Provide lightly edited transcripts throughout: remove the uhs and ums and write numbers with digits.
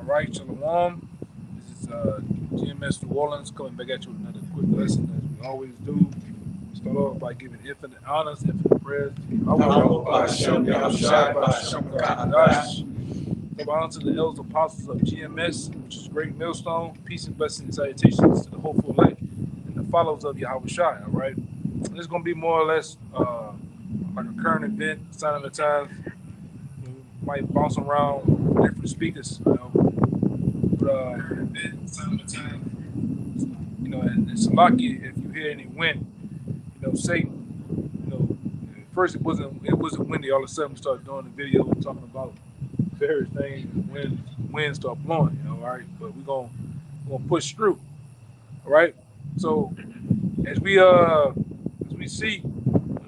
All right, Shalom. This is GMS New Orleans coming back at you with another quick lesson as we always do. We start off by giving infinite honors, infinite prayers to Power Yahweh, by Shem Yahushai by Shem Kadash. Give honor to the elders apostles of GMS, which is Great Millstone. Peace and blessings and salutations to the hopeful elect and the followers of Yahweh Shai. All right, this is going to be more or less like a current event, sign of the times. We might bounce around different speakers, but sign of the time. And Salaki, if you hear any wind, Satan, at first it wasn't windy. All of a sudden we started doing the video talking about various things, and wind started blowing, all right. But we're gonna push through, all right. So as we see,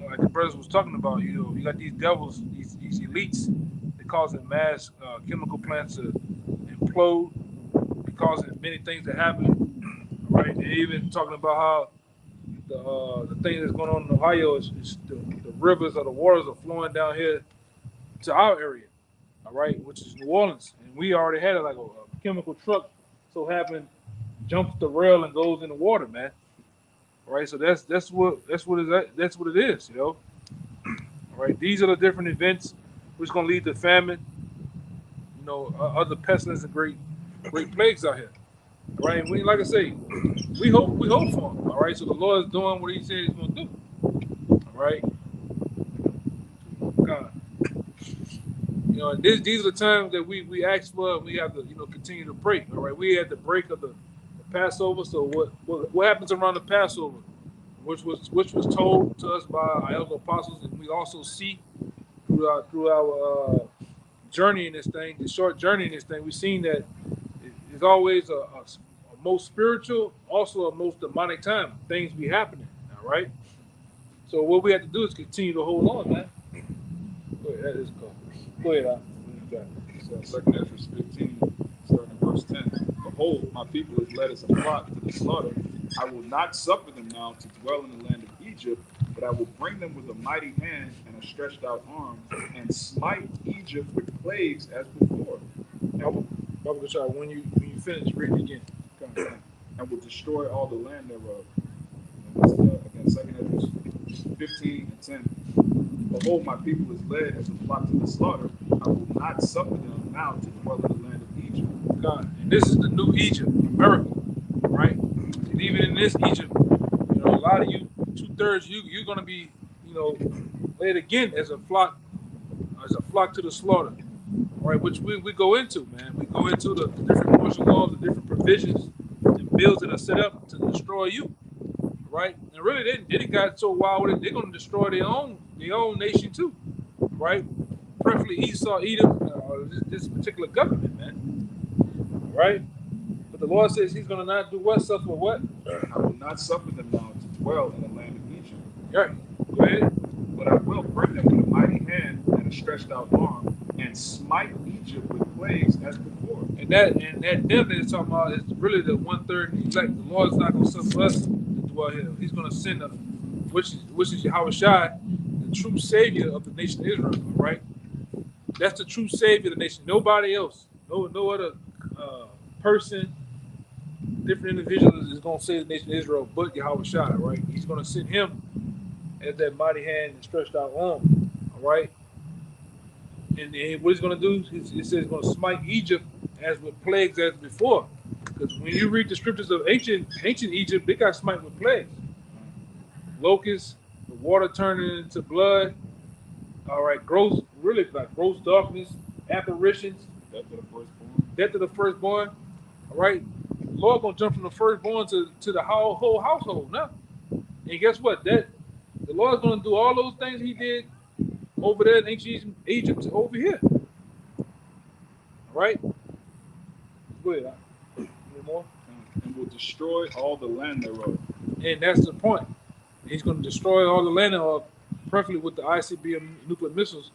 like the brothers was talking about, you got these devils, these elites, they're causing mass chemical plants to implode, they're causing many things to happen, right? They're even talking about how the thing that's going on in Ohio is the rivers or the waters are flowing down here to our area, all right, which is New Orleans, and we already had like a chemical truck, so happened jumps the rail and goes in the water, man. All right, so that's what it is, All right, these are the different events which gonna lead to famine, other pestilence and great plagues out here. All right, we like I say, we hope for him. All right, so the Lord is doing what He said He's gonna do. All right, God. And these are the times that we ask for, and we have to continue to pray. All right, we had the break of the Passover. So what happens around the Passover, which was told to us by our elder apostles, and we also see through our journey in this thing, the short journey in this thing, we've seen that it's always a most spiritual, also a most demonic time. Things be happening. All right. So what we have to do is continue to hold on, man. Go ahead, that is cool. Go ahead, So 2 Ezra 15, starting in verse 10. Behold, my people is led as a flock to the slaughter. I will not suffer them now to dwell in the land of Egypt, but I will bring them with a mighty hand and a stretched out arm, and smite Egypt with plagues as before. When you finish, read it again. And will destroy all the land thereof. Again, 2 Ezra 15 and 10. Behold, my people is led as a flock to the slaughter. I will not suffer them now to dwell in the land of Egypt. God, and this is the new Egypt, America, right? And even in this Egypt, a lot of you, 2/3, you're gonna be, led again as a flock to the slaughter, right? Which we go into, man. We go into the different martial laws, the different provisions and bills that are set up to destroy you, right? And really, they got so wild with it, they're gonna destroy their own nation too, right? Preferably Esau, Edom, this particular government, man, right? But the Lord says He's gonna not do what? Suffer what? I will not suffer them now to dwell in the land of Egypt. Right. Go ahead. But I will bring them with a mighty hand and a stretched out arm, and smite Egypt with plagues as before. And that them that is talking about is really the 1/3 elect. The Lord's not gonna suffer us to dwell here. He's gonna send us, which is Yahweh Shai, the true savior of the nation of Israel, right? That's the true savior of the nation. Nobody else, no other person, different individuals is gonna save the nation of Israel but Yahweh Shai, right? He's gonna send Him as that mighty hand and stretched out arm, all right? And what He's gonna do, He says He's gonna smite Egypt as with plagues as before. Because when you read the scriptures of ancient Egypt, they got smite with plagues. Locusts, the water turning into blood, all right, gross darkness, apparitions, death of the firstborn, all right. The Lord gonna jump from the firstborn to the whole household now. And guess what? That the Lord's gonna do all those things He did over there in ancient Egypt over here. All right. Go ahead. Any more? And will destroy all the land thereof. And that's the point. He's going to destroy all the land thereof, preferably with the ICBM nuclear missiles.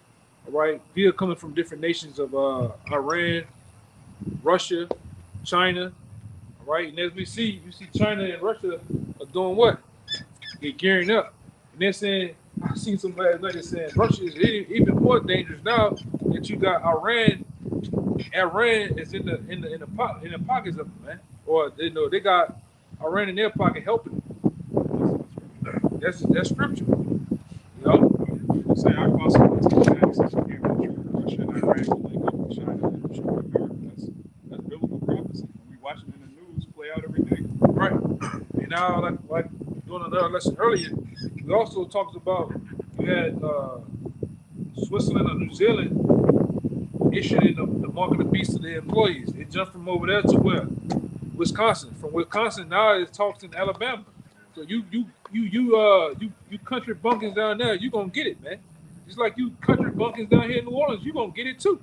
All right, these are coming from different nations of Iran, Russia, China. All right, and as you see China and Russia are doing what? They're gearing up, and they're saying, I seen some last night saying Russia is even more dangerous now that you got Iran Iran is in the pockets of them, man. Or they got Iran in their pocket helping them. That's scripture. You know? Say our consequences of acts is came from Russia and Iran to link up with China and destroy America. That's biblical prophecy. And we watch it in the news play out every day. Right. And now, like doing another lesson earlier, we also talked about you had Switzerland or New Zealand issuing the mark of the beast to their employees. They jumped from over there to where? Wisconsin. From Wisconsin now it talks in Alabama. So you country bumpkins down there, you gonna get it, man. Just like you country bumpkins down here in New Orleans, you gonna get it too.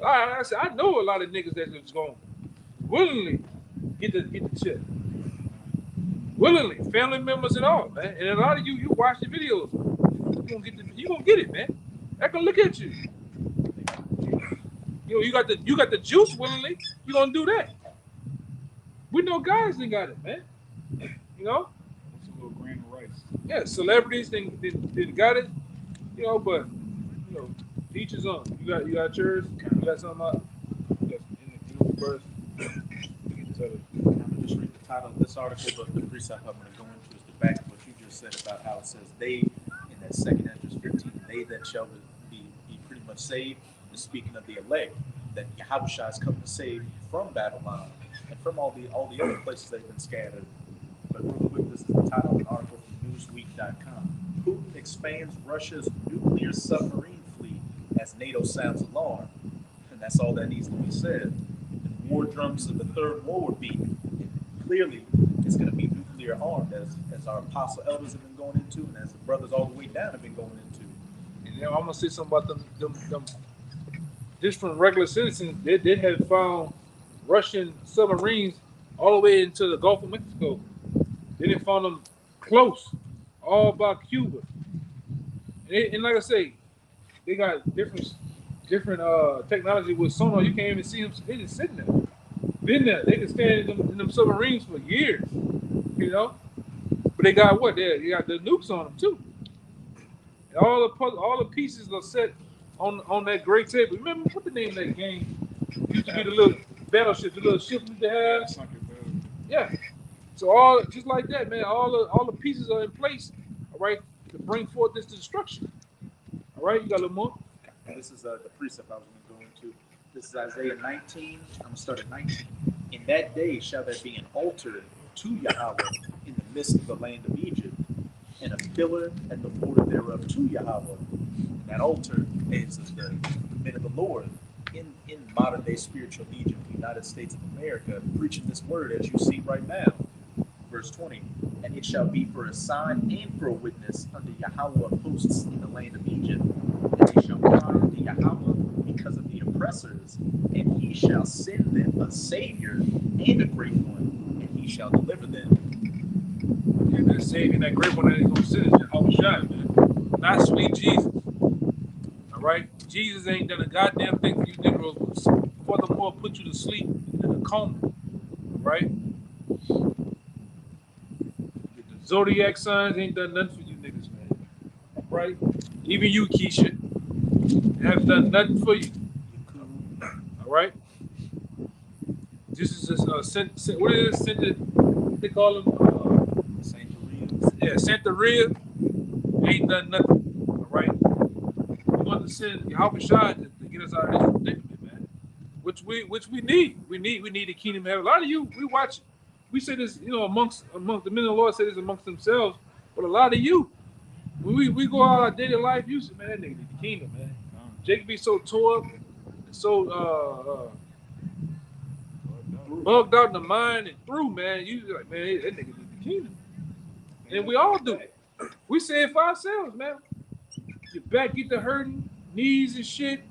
I said I know a lot of niggas that's just gonna willingly get the check. Willingly, family members and all, man. And a lot of you watch the videos. You gonna get it, man. I can look at you. You got the juice willingly. You gonna do that. We know guys ain't got it, man. You know. It's a little grain of rice. Yeah, celebrities didn't got it. You know, but you know, each his own. You got yours. You got something out. You got first. I'm gonna just read the title of this article, but the precept I'm going to go into is the back of what you just said about how it says they, in that second Esdras 15, they that shall be pretty much saved, is speaking of the elect, that Yahushua has come to save from Babylon and from all the other places they've been scattered. But real quick, this is the title of an article from Newsweek.com. Putin expands Russia's nuclear submarine fleet as NATO sounds alarm. And that's all that needs to be said. And war drums of the third war would be. Clearly, it's going to be nuclear armed, as our apostle elders have been going into, and as the brothers all the way down have been going into. And you know, I'm gonna say something about them just from regular citizens. They had found Russian submarines all the way into the Gulf of Mexico. They didn't find them close, all by Cuba. And like I say, they got different technology with sonar. You can't even see them. They just sitting there. Been there. They can stand in them submarines for years, you know. But they got what? They got the nukes on them too. And all the pieces are set on that great table. Remember what the name of that game? Used to be the little battleship, the little ship we have. Yeah. So all just like that, man. All the pieces are in place, all right, to bring forth this destruction. All right, you got a little more. This is the precept I was going to go into. This is Isaiah 19. I'm going to start at 19. In that day shall there be an altar to Yahweh in the midst of the land of Egypt, and a pillar at the border thereof to Yahweh. And that altar is the men of the Lord in modern day spiritual Egypt, the United States of America, preaching this word as you see right now. Verse 20. And it shall be for a sign and for a witness unto Yahweh of hosts in the land of Egypt. And they shall cry unto Yahweh because of the oppressors, and he shall send them a Savior and a great one, and he shall deliver them. And that Savior and that great one that he's going to send is Yahushua, man. Not sweet Jesus. All right? Jesus ain't done a goddamn thing for you Negroes, but furthermore put you to sleep in a coma. All right? The zodiac signs ain't done nothing for you niggas, man. All right? Even you, Keisha, haven't done nothing for you. All right? This is just what is it? They call them Santeria. Ain't done nothing. All right? We want to send Yahushua to get us out of this predicament, man. Which we need. We need the kingdom of heaven. A lot of you, we watch it. We say this, you know, amongst the men of the Lord say this amongst themselves, but a lot of you, when we go out our daily life, you say, man, that nigga need the kingdom, man. Jacob be so tore up, so bugged out in the mind and through, man. You like, man, that nigga need the kingdom. And we all do it. We say it for ourselves, man. Your back get to hurting, knees and shit,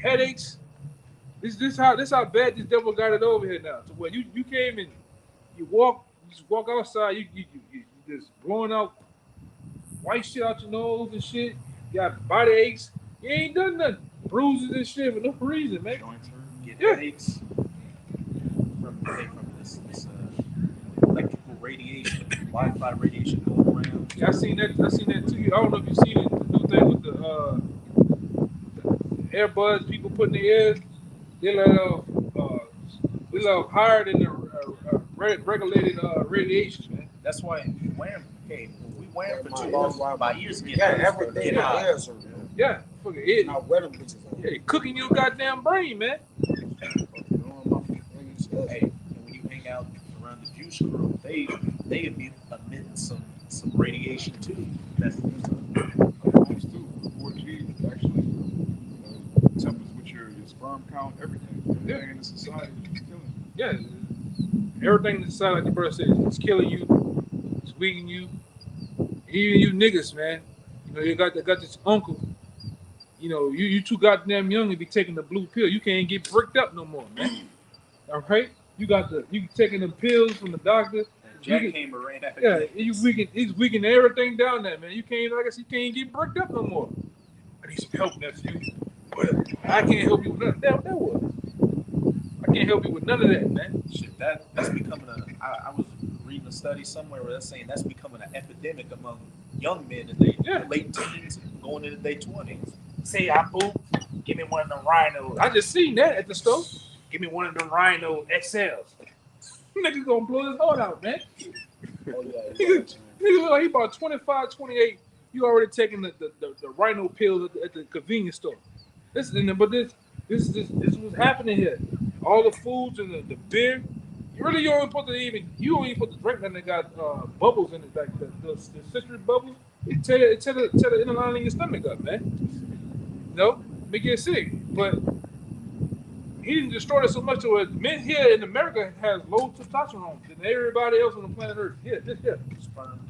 headaches. This how bad this devil got it over here now. So when you came and you just walk outside, you just blowing out white shit out your nose and shit. You got body aches. You ain't done nothing. Bruises and shit for no reason, man. Get headaches from this electrical radiation, Wi-Fi radiation going around. Yeah, I seen that too. I don't know if you've seen it, the new thing with the earbuds people put in their ears. They let off We love higher than the regulated radiation, man. That's why you wear them. Hey, when we wear them for too That's long, why my ears get everything get hot. is Yeah, fucking it. Now wear them bitches on. Yeah, cooking your goddamn brain, man. Hey, and when you hang out around the juice crew, they emit some radiation too. That's Hormones too. 4G actually tempers with your sperm count, everything. Everything in the society is killing you. Yeah, everything that sound like the brother said, it's killing you, it's weakening you. Even you niggas, man. You know, you got this uncle. You know, you too goddamn young to be taking the blue pill. You can't get bricked up no more, man. All right, you taking them pills from the doctor. jackhammer right after Yeah, he's weakening everything down there, man. You can't, like I said, you can't get bricked up no more. I need some help, nephew. But I can't help you with none of that. That was. I can't help you with none of that, man. Shit, that's becoming a. I was reading a study somewhere where that's saying that's becoming an epidemic among young men in their late teens, going into their 20s. Say I poop, give me one of them rhinos. I just seen that at the store. Give me one of them rhino XLs. Nigga gonna blow his heart out, man. Oh yeah. Nigga look like he about 25, 28. You already taking the rhino pills at the convenience store. This was happening here. All the foods and the beer. You don't even supposed to drink nothing that got bubbles in it, like the citrus bubbles. It tear the inner lining of your stomach up, man. You know, make you sick. But he didn't destroy it so much to it. Men here in America has low testosterone than everybody else on the planet Earth. Here. Sperm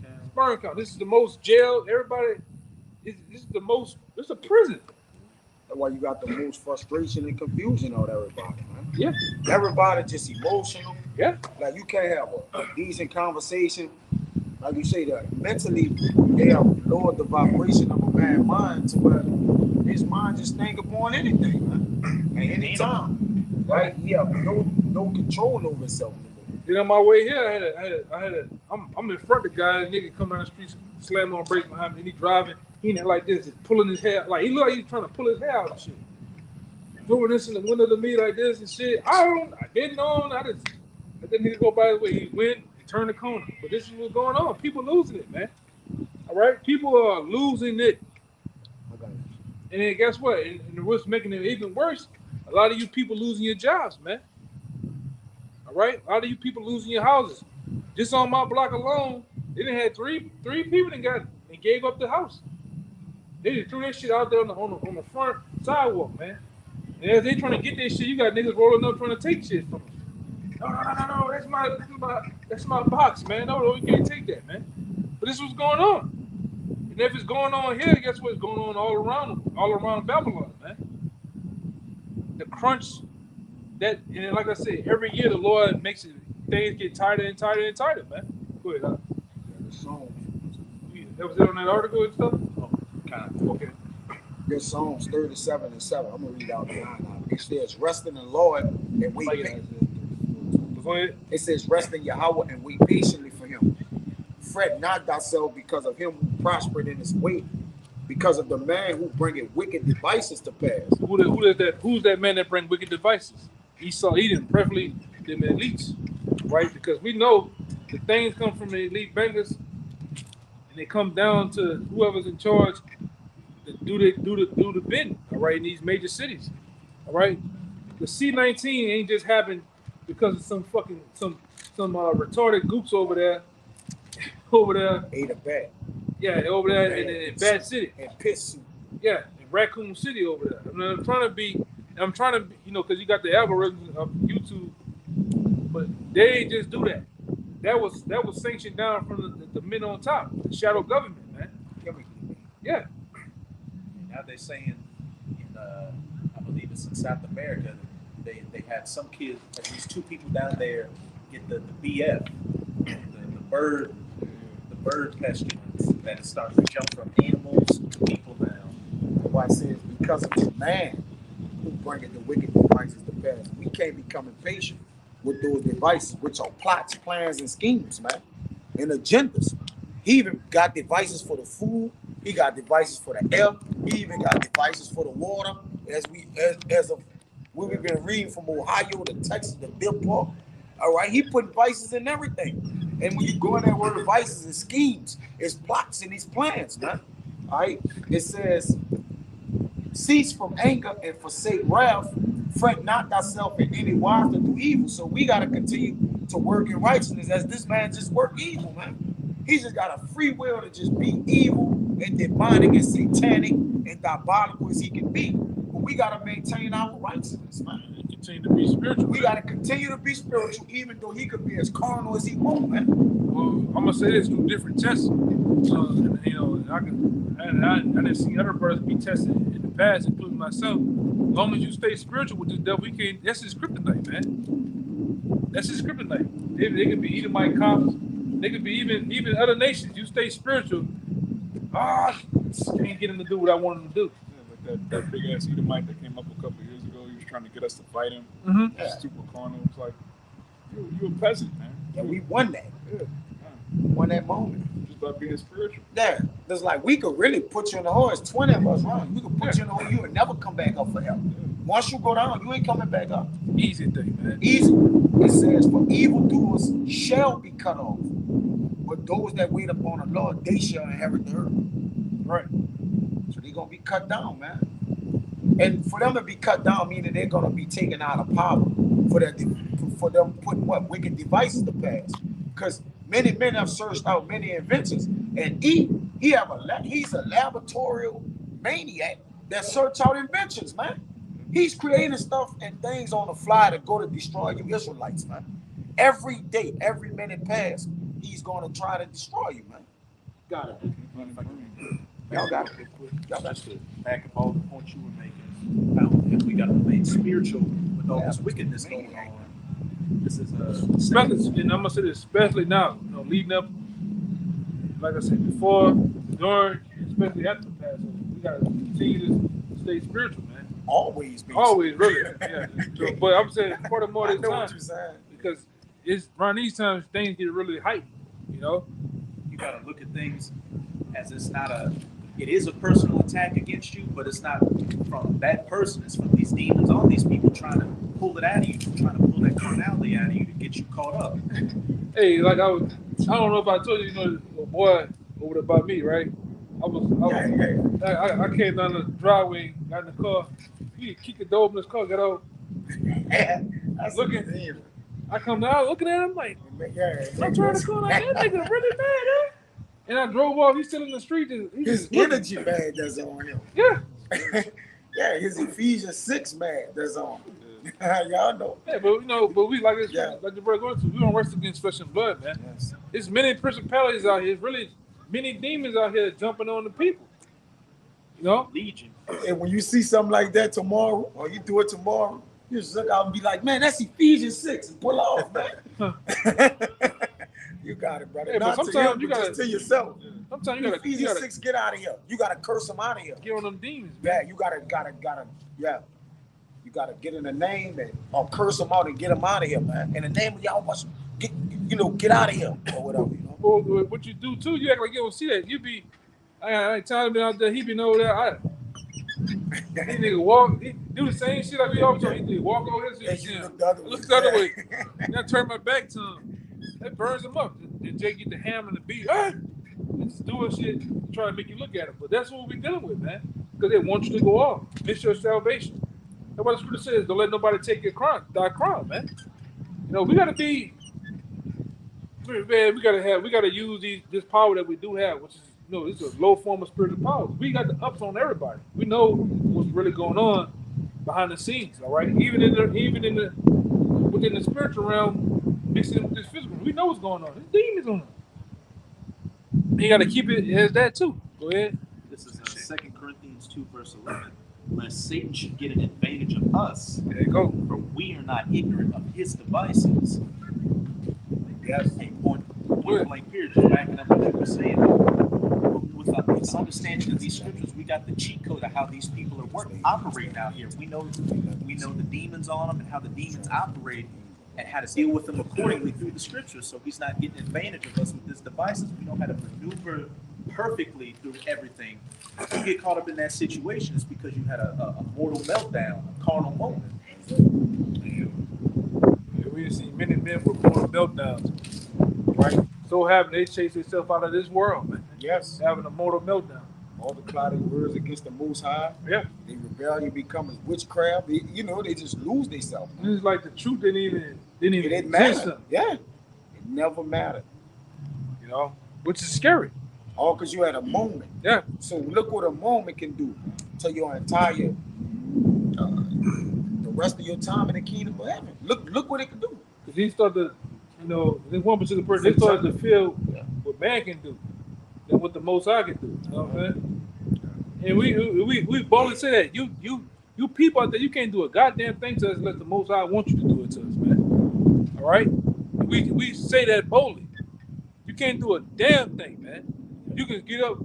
count. This is the most jail. Everybody. This is the most. It's a prison. That's why you got the most frustration and confusion on everybody, man. Yeah. Everybody just emotional. Yeah. Like you can't have a decent conversation. Like you say that mentally they have lowered the vibration of a man's mind to where his mind just think upon anything, man. And anytime. Right? He have no control over himself anymore. Then on my way here, I'm in front of the guy, nigga come down the street, slam on brakes behind me, and he driving, he ain't like this, just pulling his hair, like he look like he's trying to pull his hair out and shit. Doing this in the window to me like this and shit. I didn't know, I just let that nigga go by his way. He went and turned the corner. But this is what's going on. People losing it, man. All right? People are losing it. Okay. And then guess what? And what's making it even worse, a lot of you people losing your jobs, man. All right? A lot of you people losing your houses. Just on my block alone, they done had three people that gave up the house. They just threw that shit out there on the front sidewalk, man. And as they trying to get that shit, you got niggas rolling up trying to take shit from them. No, that's my box, man. No, you can't take that, man. But this is what's going on. And if it's going on here, guess what's going on all around Babylon, man. The crunch and like I said, every year the Lord makes things get tighter and tighter and tighter, man. Go ahead, that was it on that article and stuff? Oh, kind of. Okay. This Psalms 37 and 7. I'm gonna read out the line now. It says, "Rest in the Lord and wait patiently." Go ahead. It says, "Rest in Yahweh and wait patiently for Him. Fret not thyself because of him who prospered in his way, because of the man who bringeth wicked devices to pass." Who's that man that bring wicked devices? Esau, Edom, preferably them elites, right? Because we know the things come from the elite bankers, and they come down to whoever's in charge to do the bidding, all right, in these major cities, all right. The C-19 ain't just happened because of some retarded goops over there. Ate a bat. Yeah, over there in Bad City. And piss suit. Yeah, in Raccoon City over there. I'm trying to be, because you got the algorithms of YouTube, but they ain't just do that. That was sanctioned down from the men on top, the shadow government, man. Yeah. Now they're saying, I believe it's in South America, they had some kids, at least 2 people down there, get the BF, the bird pestilence that is starting to jump from animals to people now. Why it says, because of the man who bringeth the wicked devices to pass. We can't become impatient with those devices, which are plots, plans, and schemes, man, and agendas. He even got devices for the food. He got devices for the air. He even got devices for the water. As of We've been reading from Ohio to Texas to Billport. All right, he put vices in everything. And when you go in that word vices and schemes, it's plots and these plans, man. All right, it says, cease from anger and forsake wrath. Fret not thyself in any wise to do evil. So we got to continue to work in righteousness as this man just worked evil, man. He just got a free will to just be evil and demonic and satanic and diabolical as he can be. But we got to maintain our righteousness, man. Continue to be spiritual. We got to continue to be spiritual, even though he could be as carnal as he wants, man. Well, I'm gonna say this through different tests. And, you know, I didn't see other brothers be tested in the past, including myself. As long as you stay spiritual with this devil, he can't. That's his kryptonite, man. That's his kryptonite. They could be Edomite cops. They could be even other nations. You stay spiritual. Can't get him to do what I want him to do. Yeah, like that big ass Edomite that came up a couple of years ago. He was trying to get us to fight him. Super carnal. It's like, you a peasant, man. Yeah, we won that. Yeah. We won that moment. Just by being spiritual. Yeah, it's like we could really put you in the hole. It's 20 of us running. We could put you in the hole. You would never come back up forever. Once you go down, you ain't coming back up. Easy thing, man. Easy. It says, for evildoers shall be cut off, but those that wait upon the Lord, they shall inherit the earth. Right. So they're gonna be cut down, man. And for them to be cut down, meaning they're gonna be taken out of power for them putting what wicked devices to pass. Because many men have searched out many inventions, and he's a laboratorial maniac that search out inventions, man. He's creating stuff and things on the fly to go to destroy you Israelites, man. Every day, every minute past, he's going to try to destroy you, man. Got it. Y'all got it. Y'all got Just to back up all the points you were making. How we got to remain spiritual with all this wickedness going on. This is Especially, and I'm gonna say this, especially now, you know, leading up, like I said before, during, especially after the Passover, we gotta continue to stay spiritual, man. Always be. Always, really. Yeah. So, but I'm saying furthermore I this know time, what you're saying. because it's around these times things get really heightened, you know. you got to look at things as it is a personal attack against you, but it's not from that person. It's from these demons on these people trying to pull it out of you, trying to pull that carnality out of you to get you caught up. Hey, like I don't know if I told you, you know, the boy over there by me, right? I came down the driveway, got in the car. He kicked the door open his car, got out. Looking. I come down looking at him like, I'm trying to call that nigga really mad, huh? And I drove off. He's still in the street. His energy man that's on him. Yeah. Yeah, his Ephesians 6 man that's on him. Y'all know. Yeah, but we like this, like the brother going to. We don't wrestle against flesh and blood, man. Yes. There's many principalities out here. There's really many demons out here jumping on the people. You know? Legion. And when you see something like that tomorrow, or you do it tomorrow, you just look out and be like, man, that's Ephesians 6. And pull off, man. You got it, brother. Yeah, but sometimes you gotta just to yourself. Sometimes you gotta Ephesians 6, get out of here. You gotta curse them out of here. get on them demons, man. Yeah, you gotta, yeah. You gotta get in the name and or curse them out and get them out of here, man. In the name of y'all, get out of here or whatever, you know. Well, what you do too, you act like you don't see that. You be, I ain't telling him out there. He been over there. He nigga walk, he do the same shit like we always do. He walk over here, And you look the other way. look the other way. Then I turn my back to him. That burns him up. Then Jay get the hammer and the beat. Just doing shit, trying to make you look at him. But that's what we dealing with, man. Because they want you to go off, miss your salvation. That's what the scripture says. Don't let nobody take your crown, thy crown, man. You know, we gotta be, man. We gotta use this power that we do have, which is, you know, it's a low form of spiritual power. We got the ups on everybody. We know what's really going on behind the scenes. All right, within the spiritual realm, mixing with this physical, we know what's going on. There's demons on them. You got to keep it as that too. Go ahead. This is 2 Corinthians 2, verse 11. Lest Satan should get an advantage of us. There you go. For we are not ignorant of his devices. Yes. A point blank period, just backing up what you were saying. With the understanding of these scriptures, we got the cheat code of how these people are operating out here. We know the demons on them and how the demons operate and how to deal with them accordingly through the scriptures. So he's not getting advantage of us with his devices. We know how to maneuver perfectly through everything. If you get caught up in that situation, it's because you had a mortal meltdown, a carnal moment. And we see many men with moral meltdowns, right? So having they chase themselves out of this world, man. Yes. Having a mortal meltdown. All the clouded words against the Most High. Yeah. They rebellion becomes witchcraft. They, they just lose themselves. It's like the truth didn't even It didn't exist. matter. Yeah. It never mattered. You know, which is scary. All because you had a moment. Yeah. So look what a moment can do to your entire, the rest of your time in the kingdom of heaven. Look what it can do. Because he started to, this one particular person, they started to feel what man can do than what the Most High can do. You know what I'm saying? And we boldly say that you people out there, you can't do a goddamn thing to us unless the Most High wants you to do it to us, man. All right? We say that boldly. You can't do a damn thing, man. You can get up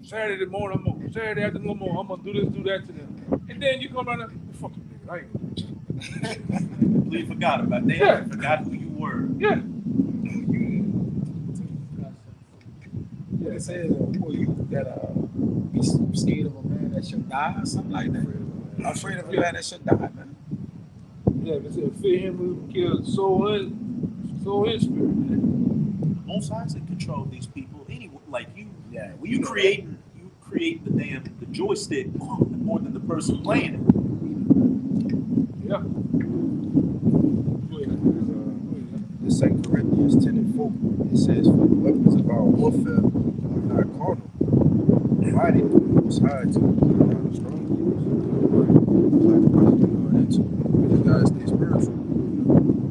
Saturday morning, Saturday afternoon, I'm gonna do this, do that to them, and then you come around and fuck you, nigga. I ain't completely forgot about that. Yeah. Forgot who you were. yeah. Yeah, it says, who are you that be scared of a man that shall die or something like that? Afraid of a man that shall die, man. Yeah, but it fear him who kills soul and spirit, man. Most High's in control of these people anyway. Like you, Yeah, you create the joystick more than the person playing it. Yeah. The 2 Corinthians 10 and 4, it says, for the weapons of our warfare are not carnal, mighty through the Most High to pull down the strongholds. Like brothers been going into, we just gotta stay spiritual,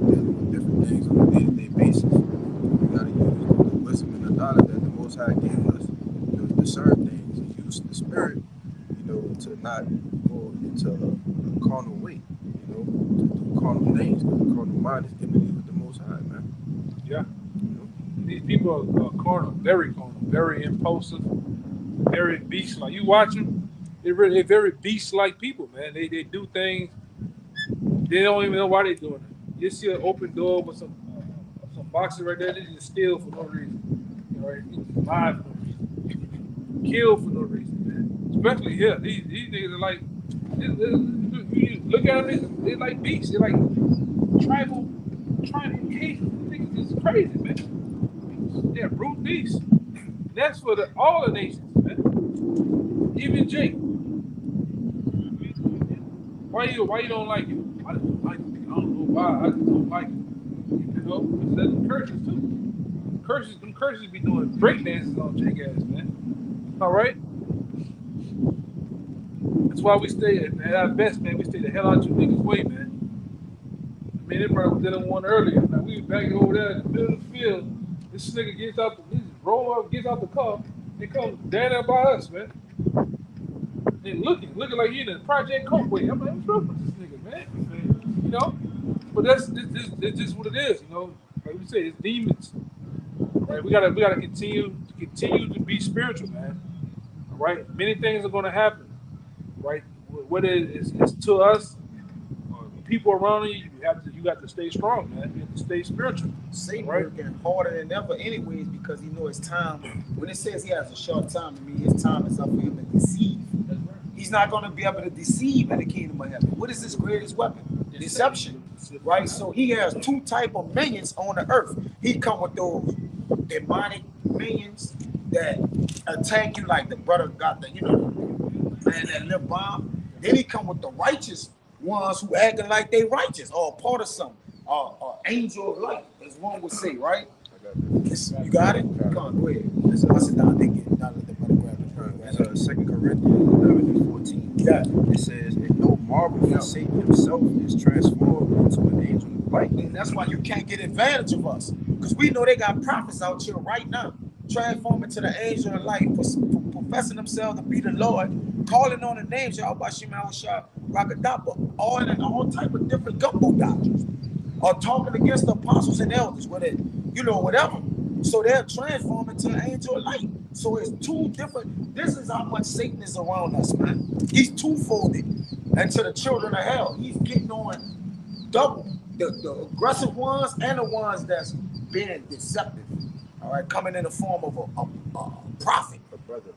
dealing with different things on a day-to-day basis. We gotta use the wisdom and the knowledge that the Most High gave us to discern things and use the spirit, to not go into a carnal way, to do carnal things, because the carnal mind is enmity with the Most High, man. Yeah. These people are carnal, very impulsive, very beast-like. You watch them, they're very beast-like people, man. They do things, they don't even know why they're doing it. You see an open door with some boxes right there, they just steal for no reason. Right? They just lie for no reason. Kill for no reason, man. Especially here, these niggas are like, you look at them, they're like beasts. They're like tribal cases. Niggas is crazy, man. They're brute beasts. And that's for all the nations, man. Even Jake. Why you don't like it? I don't like it. I don't know why. I just don't like it. It's them curses too. Them curses be doing break dances on Jake ass, man. All right. That's why we stay at our best, man. We stay the hell out your niggas' way, man. I mean, they probably did one earlier. Now, we was back over there in the middle of the field. This nigga gets out the car, and comes down there by us, man. And looking like he in a Project Coatway. I'm like, what's wrong with this nigga, man? But that's just what it is, Like we say, it's demons. Right? We gotta continue to be spiritual, man. All right? Many things are gonna happen. Right, whether it's to us or people around you, you got to stay strong, man. You have to stay spiritual. Satan right? working harder than ever, anyways, because he knows his time. When it says he has a short time, I mean his time is up for him to deceive. That's right. He's not going to be able to deceive in the kingdom of heaven. What is his greatest weapon? Deception, right? So he has two type of minions on the earth. He come with those demonic minions that attack you, like the brother got the, man, that little bomb. Then he come with the righteous ones who acting like they righteous or part of something. Angel of light, as one would say, right? You got it? Come on, go ahead. Let's sit down. Let the brother grab it. 2 Corinthians 11 and 14. Yeah. It says, and no marvel for Satan himself is transformed into an angel of light. And that's why you can't get advantage of us. Because we know they got prophets out here right now, transforming to the angel of light, professing themselves to be the Lord, calling on the names, Yahweh Shah, Rakadapa, all type of different gumbo doctrines, or talking against the apostles and elders, whatever. So they're transforming to an angel of light. So it's two different. This is how much Satan is around us, man. He's two-folded. And to the children of hell, he's getting on double. The aggressive ones and the ones that's being deceptive. All right, coming in the form of a prophet,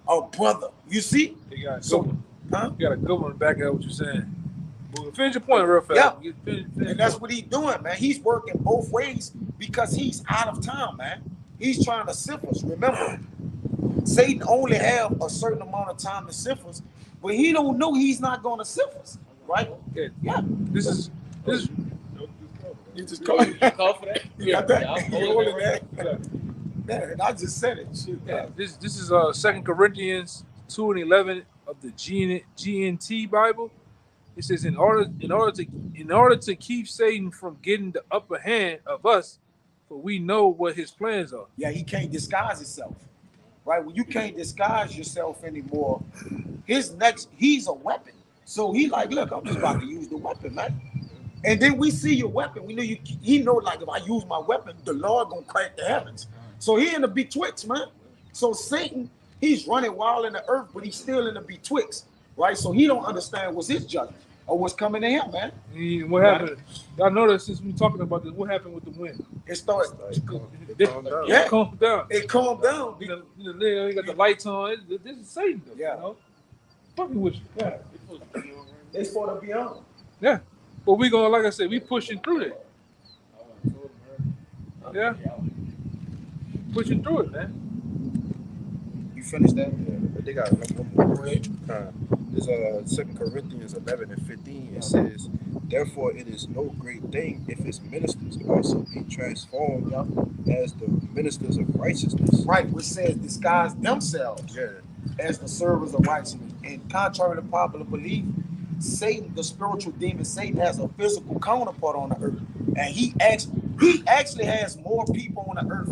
a brother. You see? You got a So, good one. huh? You got a good one back at what you're saying. Finish your point real fast. Yeah. Finish And that's what he's doing, man. He's working both ways because he's out of town, man. He's trying to sift us. Remember, Satan only have a certain amount of time to sift us, but he don't know he's not going to sift us, right? Yeah. Yeah. This is You just call for that? You got that? Yeah, I'm You holding holding it that? Man, I just said it. Shit, yeah, this is 2 Corinthians 2:11 of the GNT Bible. It says in order to keep Satan from getting the upper hand of us, for we know what his plans are. Yeah, he can't disguise himself, right? When you can't disguise yourself anymore, he's a weapon. So he like, look, I'm just about to use the weapon, man. And then we see your weapon. We know you. He know like if I use my weapon, the Lord gonna crack the heavens. So he in the betwixt, man. So Satan, he's running wild in the earth, but he's still in the betwixt, right? So he don't understand what's his judgment or what's coming to him, man. And what happened? I noticed since we talking about this, what happened with the wind? It started. It calmed down. Yeah. calmed down. It calmed down. You got the lights on. This is Satan, though, Yeah. you know? Fucking with you. Yeah. It's supposed to be on. Yeah. But we gonna, like I said, we pushing through that. Yeah. Pushing through it, man. You finished that? Yeah, but they got one more. Go ahead. This 2 Corinthians 11:15. It says, "Therefore it is no great thing if his ministers also be transformed as the ministers of righteousness." Right, which says disguise themselves Yeah. as the servers of righteousness. And contrary to popular belief, Satan, the spiritual demon, Satan has a physical counterpart on the earth. And he actually has more people on the earth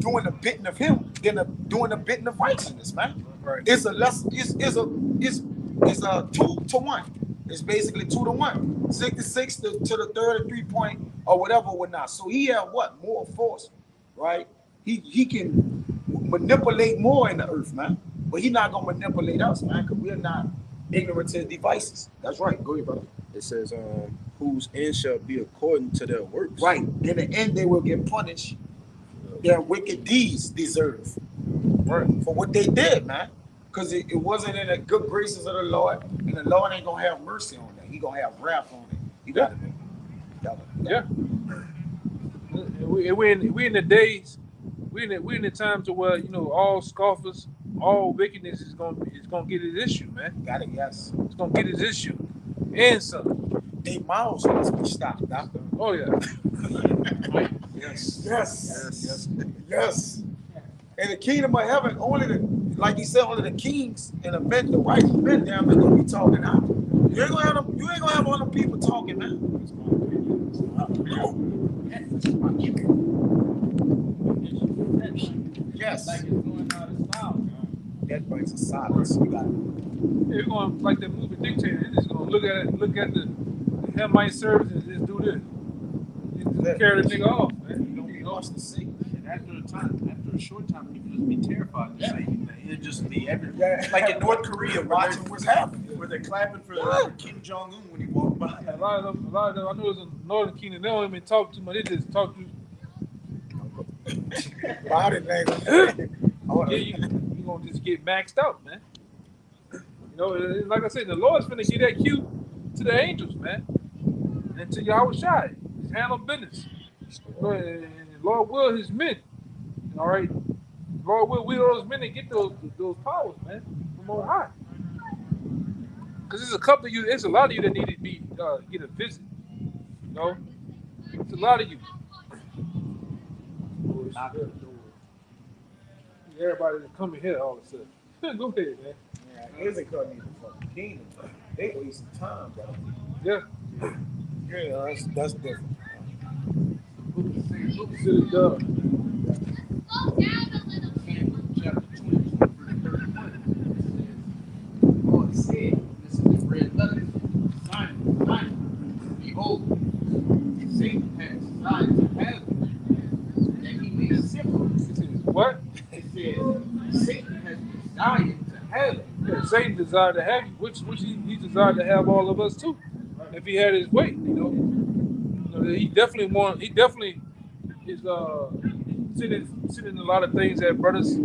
doing the bidding of him than doing the bidding of righteousness, man. Right. It's a 2-to-1. It's basically 2-to-1. 66 to the 33 point or whatever or not. So he have what? More force, right? He can manipulate more in the earth, man. But he's not gonna manipulate us, man, because we're not ignorant to his devices. That's right. Go ahead, brother. It says, whose end shall be according to their works. Right. In the end, they will get punished. Their wicked deeds deserve. Right. For what they did, man. Because it wasn't in the good graces of the Lord. And the Lord ain't going to have mercy on that. He going to have wrath on it. You got it, man. Yeah. We in the days, we in the time to where, all scoffers, all wickedness is gonna get his issue, man. Got it, yes. It's gonna get his issue. And some. Their mouths must be stopped, doctor. Oh yeah. Yes. Yes. And the kingdom of heaven, like he said, only the kings and the men, the righteous men down there gonna be talking out. You ain't gonna have all them people talking, man. Yes. Like it's going out of style. That brings a silence. You got it. You're going like that movie Dictator. They're just gonna look at the Hamite service and just do this. Just carry the nigga off, man. You don't be lost to see. And after a short time, people just be terrified to say anything. It'll just be everywhere. Yeah. Like in North Korea, Watching what's happening. where they're clapping for Kim Jong Un when he walked by. A lot of them, I know it's in Northern Kingdom. They don't even talk too much. They just talk to. Body language. Yeah, you gonna just get maxed out, man. Like I said, the Lord's finna give that cue to the angels, man, and to Yahweh Shai. Just handle business. And Lord will his men. All right, Lord will those men and get those powers, man, from on high. Because there's a couple of you, there's a lot of you that need to be get a visit. It's a lot of you. Everybody that's coming here all of a sudden. Go ahead, man. Yeah, it isn't cutting the fucking kingdom. They wasting time, bro. Yeah. Yeah, that's different. Look to the dove. Chapter 20, verse 31. The Lord said, this is the red letter, Simon, behold, Satan has desired to have you, that he may sift you. What? It says, Satan has desired to have you. Yeah, Satan desired to have you, which he desired to have all of us too. If he had his way, he definitely is sitting a lot of things that brothers,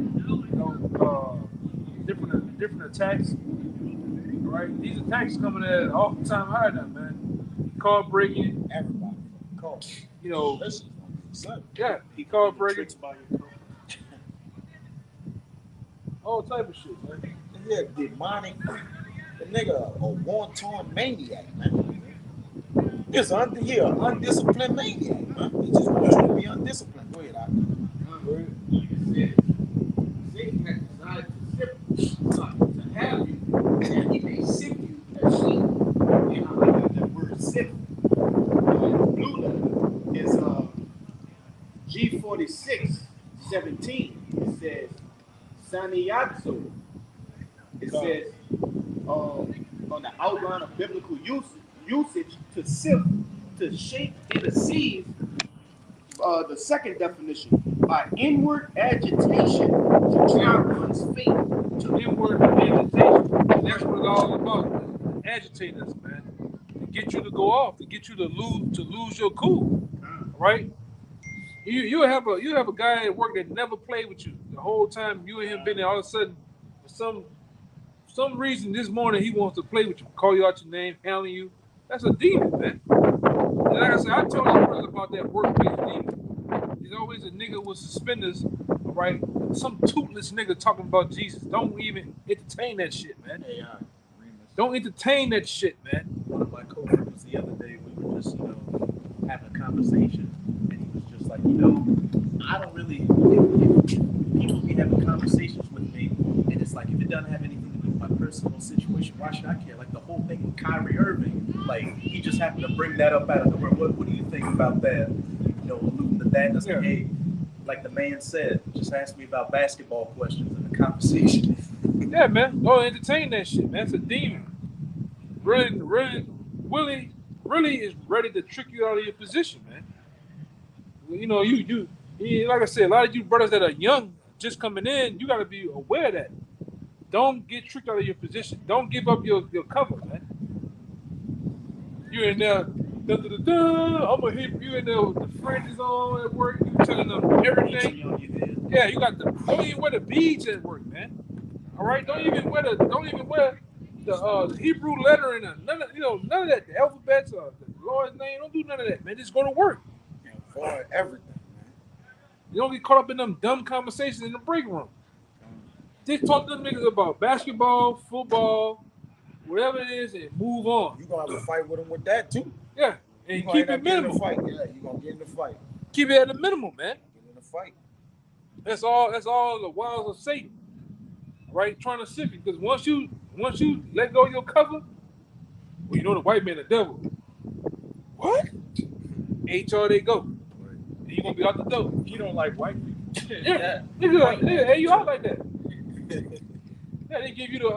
different attacks. All right, these attacks coming at all time high now, man. Car breaking, Everybody. Call. you know, Listen, son. yeah, People car doing breaking, tricks by your coat. all type of shit, man. Yeah, demonic. The nigga a war-torn maniac, man. He's an undisciplined maniac, man. He just wants you to be undisciplined. Go ahead, Satan has desired to have you, and he may sift you as sheep. And I like that word sift. The blue letter is G46:17. It says Saniyadzo. It says on the outline of biblical usage to sift, to shape in a sieve. The second definition, by inward agitation to try one's fate. To inward agitation. And that's what it's all about, man. Agitate us, man. To get you to go off, to get you to lose your cool. Right? You have a guy at work that never played with you the whole time you and him been there. All of a sudden, for some reason this morning he wants to play with you, call you out your name, handling you. That's a demon, man. And like I said, I told you brothers about that workplace demon. There's always a nigga with suspenders, all right? Some toothless nigga talking about Jesus. Don't even entertain that shit, man. Don't entertain that shit, man. One of my coworkers the other day, we were just, having a conversation, and he was just like, I don't really, if people be having conversations with me, and it's like, if it doesn't have anything to do with my personal situation, why should I care? Like the whole thing with Kyrie Irving, like he just happened to bring that up out of nowhere. What do you think about that? Alluding to that, and it's like, hey, like the man said, just ask me about basketball questions in the conversation. Yeah, man. Don't entertain that shit, man. It's a demon. Really is ready to trick you out of your position, man. You like I said, a lot of you brothers that are young, just coming in, you got to be aware of that. Don't get tricked out of your position. Don't give up your cover, man. You in there, I'm gonna hit you in there with the fringes on at work. You telling them everything. Yeah, you got don't even wear the beads at work, man. All right, don't even wear the Hebrew lettering, none of that, the alphabets or the Lord's name. Don't do none of that, man. Just go to work. For everything, man. You don't get caught up in them dumb conversations in the break room. Just talk to them niggas about basketball, football, whatever it is, and move on. You gonna have to fight with them with that too. Yeah, and keep it minimal. Fight. Yeah, you gonna get in the fight. Keep it at the minimum, man. Get in the fight. That's all the wiles of Satan, right? Trying to sift you, because once you let go of your cover, well, you know the white man the devil. What? HR they go. And you gonna be out the door. You don't like white people. Yeah. Hey, you out like that. Yeah, they give you the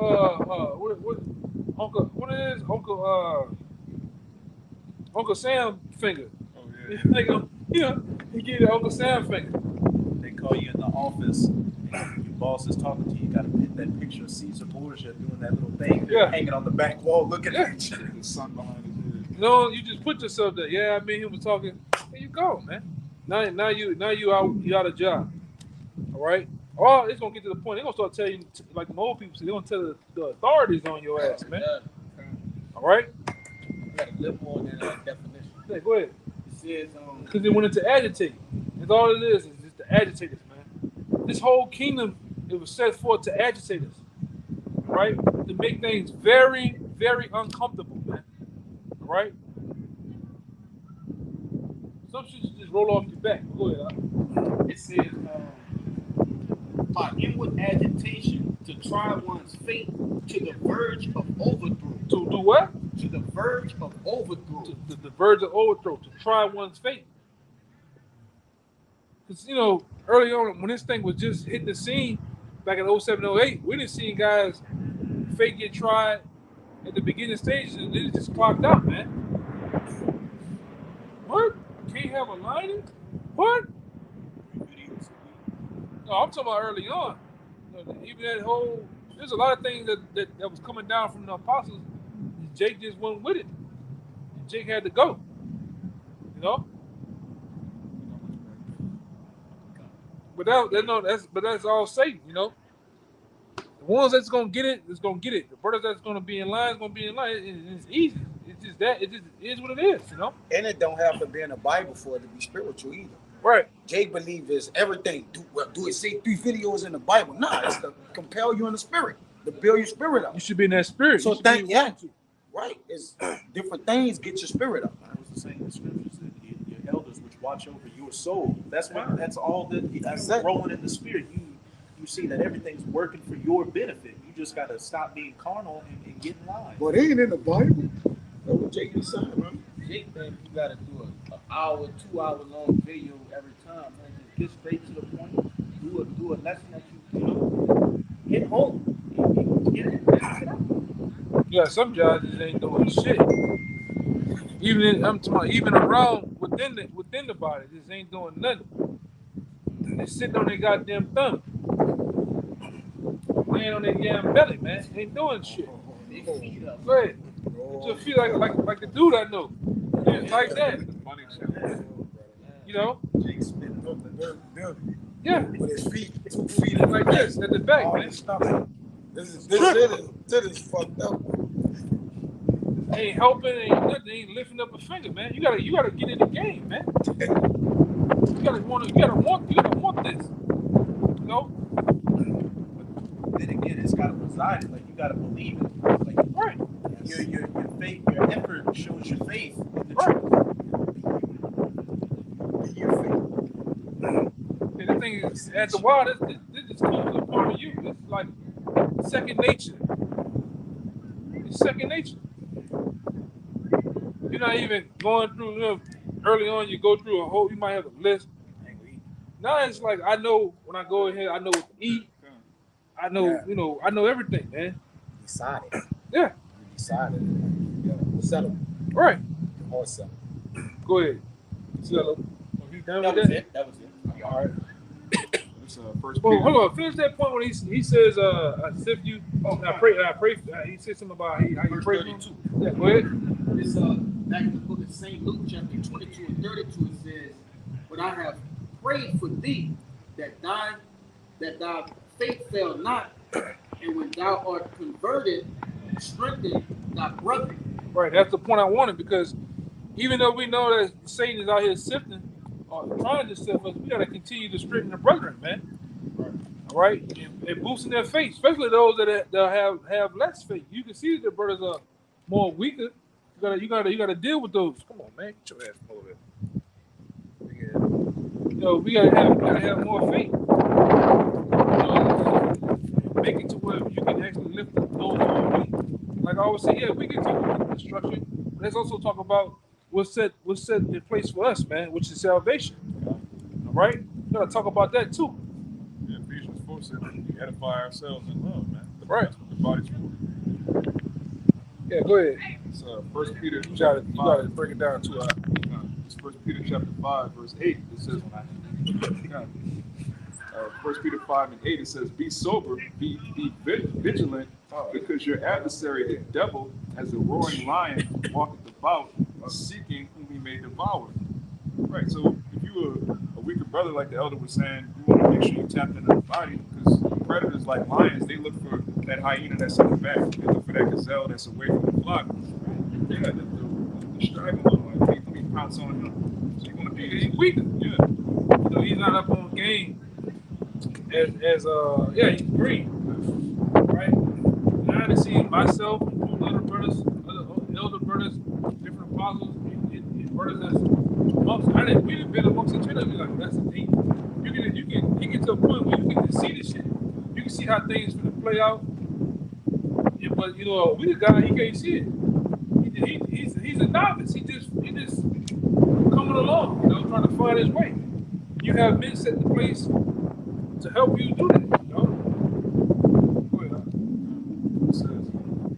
Uncle Sam finger. Oh yeah. He give you the Uncle Sam finger. They call you in the office, and your boss is talking to you. You got to hit that picture of Caesar Borgia doing that little thing, hanging on the back wall, looking at you. The sun behind his head. You just put yourself there. Yeah, I mean, he was talking. There you go, man. Now you out of job. All right. Or it's gonna get to the point. They're gonna start telling you, like the old people say, they're gonna tell the authorities on your ass, man. All right. You got a little more than that definition. Yeah, go ahead. It says Because they wanted to agitate. That's all it is just to agitate us, man. This whole kingdom, it was set forth to agitate us, right? To make things very, very uncomfortable, man. All right? Some shit should just roll off your back. Go ahead. It says by inward agitation to try one's fate to the verge of overthrow. To do what? To the verge of overthrow. To the verge of overthrow. To try one's fate. Because, early on, when this thing was just hitting the scene, back in 07, 08, we didn't see guys fate get tried at the beginning stages, and then it just clocked out, man. What? Can't have a lining? What? No, I'm talking about early on. Even that whole, there's a lot of things that was coming down from the apostles. Jake just went with it. And Jake had to go. But that's all Satan, ones that's gonna get it is gonna get it. The brothers that's gonna be in line is gonna be in line. It's easy. It's just that. It just is what it is, you know. And it don't have to be in the Bible for it to be spiritual either. Right. Jay believe is everything. Do it say 3 videos in the Bible? Nah, it's to compel you in the spirit, to build your spirit up. You should be in that spirit. So right. It's different things get your spirit up. I was saying in the scriptures that your elders which watch over your soul. That's what. That's all that. That's rolling in the spirit. You see that everything's working for your benefit. You just got to stop being carnal and get in line. But it ain't in the Bible. That's what Jake is saying, man. Jake think you got to do an hour, 2 hour long video every time, man. Just get straight to the point. Do a lesson that you hit home. Get it out. Yeah, some judges ain't doing shit. I'm talking about even around within the body, just ain't doing nothing. They sitting on their goddamn thumb, laying on their damn belly, man. Ain't doing shit. Go ahead. Just feel like the dude I know. Yeah, like that. You know? Jake spitting up the dirt building. Yeah. With his feet, 2 feet like this at the back, man. This is fucked up. Ain't helping, ain't nothing, ain't lifting up a finger, man. You gotta get in the game, man. You gotta want this. You know? Then again, it's gotta reside. Like you gotta believe it. Like right. Your faith, your effort shows your faith in the right. truth. Your faith. And the thing is, at the while, this just comes a part of you. It's like second nature. It's second nature. You're not even going through, early on, you go through you might have a list. Now it's like, I know when I go ahead, I know what to eat. I know, I know everything, man. Decided. Yeah. You decided. Settle. Right. Or settle. Go ahead. Settle. You done with that? That was it. All right. First well, Peter. hold on. Finish that point when he says, I sift you. I pray. He said something about how you pray for him. Yeah, go ahead. It's back in the book of St. Luke, chapter 22 and 32. It says, "But I have prayed for thee, that thy faith fail not, and when thou art converted, strengthen thy brethren." Right. That's the point I wanted, because even though we know that Satan is out here sifting or trying to sift us, we got to continue to strengthen the brethren, man. All right, and boosting their faith, especially those that have less faith. You can see that the brothers are more weaker. You gotta deal with those. Come on, man, get your ass over there. We gotta have more faith. Make it to where you can actually lift those who are weak. Like I always say, yeah, we can talk about destruction, but let's also talk about what's set in place for us, man, which is salvation. All right, we gotta talk about that too. Ephesians 4 said that we edify ourselves in love, man. Right. The body's for. Yeah, go ahead. It's 1 Peter. You gotta break it down too. It's 1 Peter chapter 5, verse 8. It says, 1 Peter 5 and 8, it says, "Be sober, be vigilant, because your adversary, the devil, as a roaring lion, walketh about, seeking whom he may devour." Right. So if you are a weaker brother, like the elder was saying, you want to make sure you tap into the body, because predators like lions, they look for that hyena that's in the back. They look for that gazelle that's away from the flock. Yeah, the straggling one, let me pounce on him. So you want to be weaker. Yeah. So he's not up on game as he's green. Right? And I done seen myself and other brothers, elder brothers, different apostles, and brothers that's amongst. We done been amongst each other. Like, that's the thing. You get to a point where you can just see this shit. You can see how things gonna play out. Yeah, but we the guy, he can't see it. He's a novice. He just coming along, trying to find his way. You have men set the place to help you do that, It says,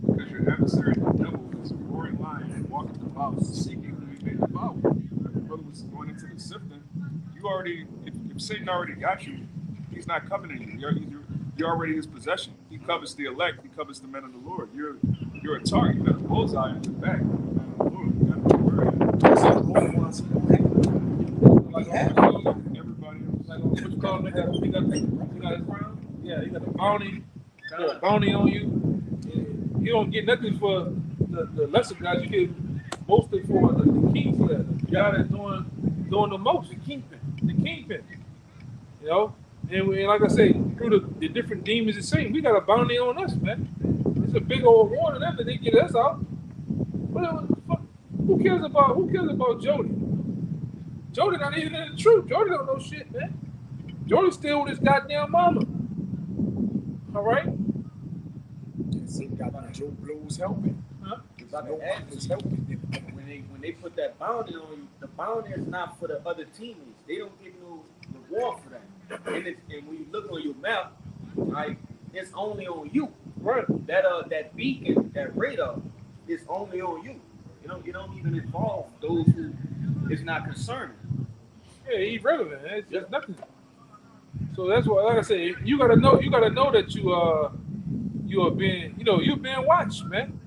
"Because your adversary, the devil, is a roaring lion and walketh about, seeking whom he may devour." The brother was going into the sifting. You already, if Satan already got you, he's not coveting you. You're already his possession. He covers the elect. He covers the men of the Lord. You're a target. You got a bullseye in your back. Lord, you got to be worried. Everybody else. Like what you call him? He got his crown. Yeah, he got the bounty. for a bounty on you. And you don't get nothing for the lesser guys. You get mostly for the king player, the guy that's doing the most. The kingpin. You know, and like I say, through the different demons and Satan, we got a bounty on us, man. It's a big old war on them that they get us out. What the fuck? Who cares about Jody? Jody not even in the truth. Jody don't know shit, man. Jody's still with his goddamn mama. All right. See, got Joe Blows helping. Huh? Got no is helping him. When they put that bounty on you, the bounty is not for the other teammates. They don't give no reward for that. And when you look on your map, right, it's only on you. Right. That beacon, that radar, is only on you. You don't even involve those who is not concerned. Yeah, irrelevant. It's just nothing. So that's why, like I said, you gotta know that you are being, you're being watched, man.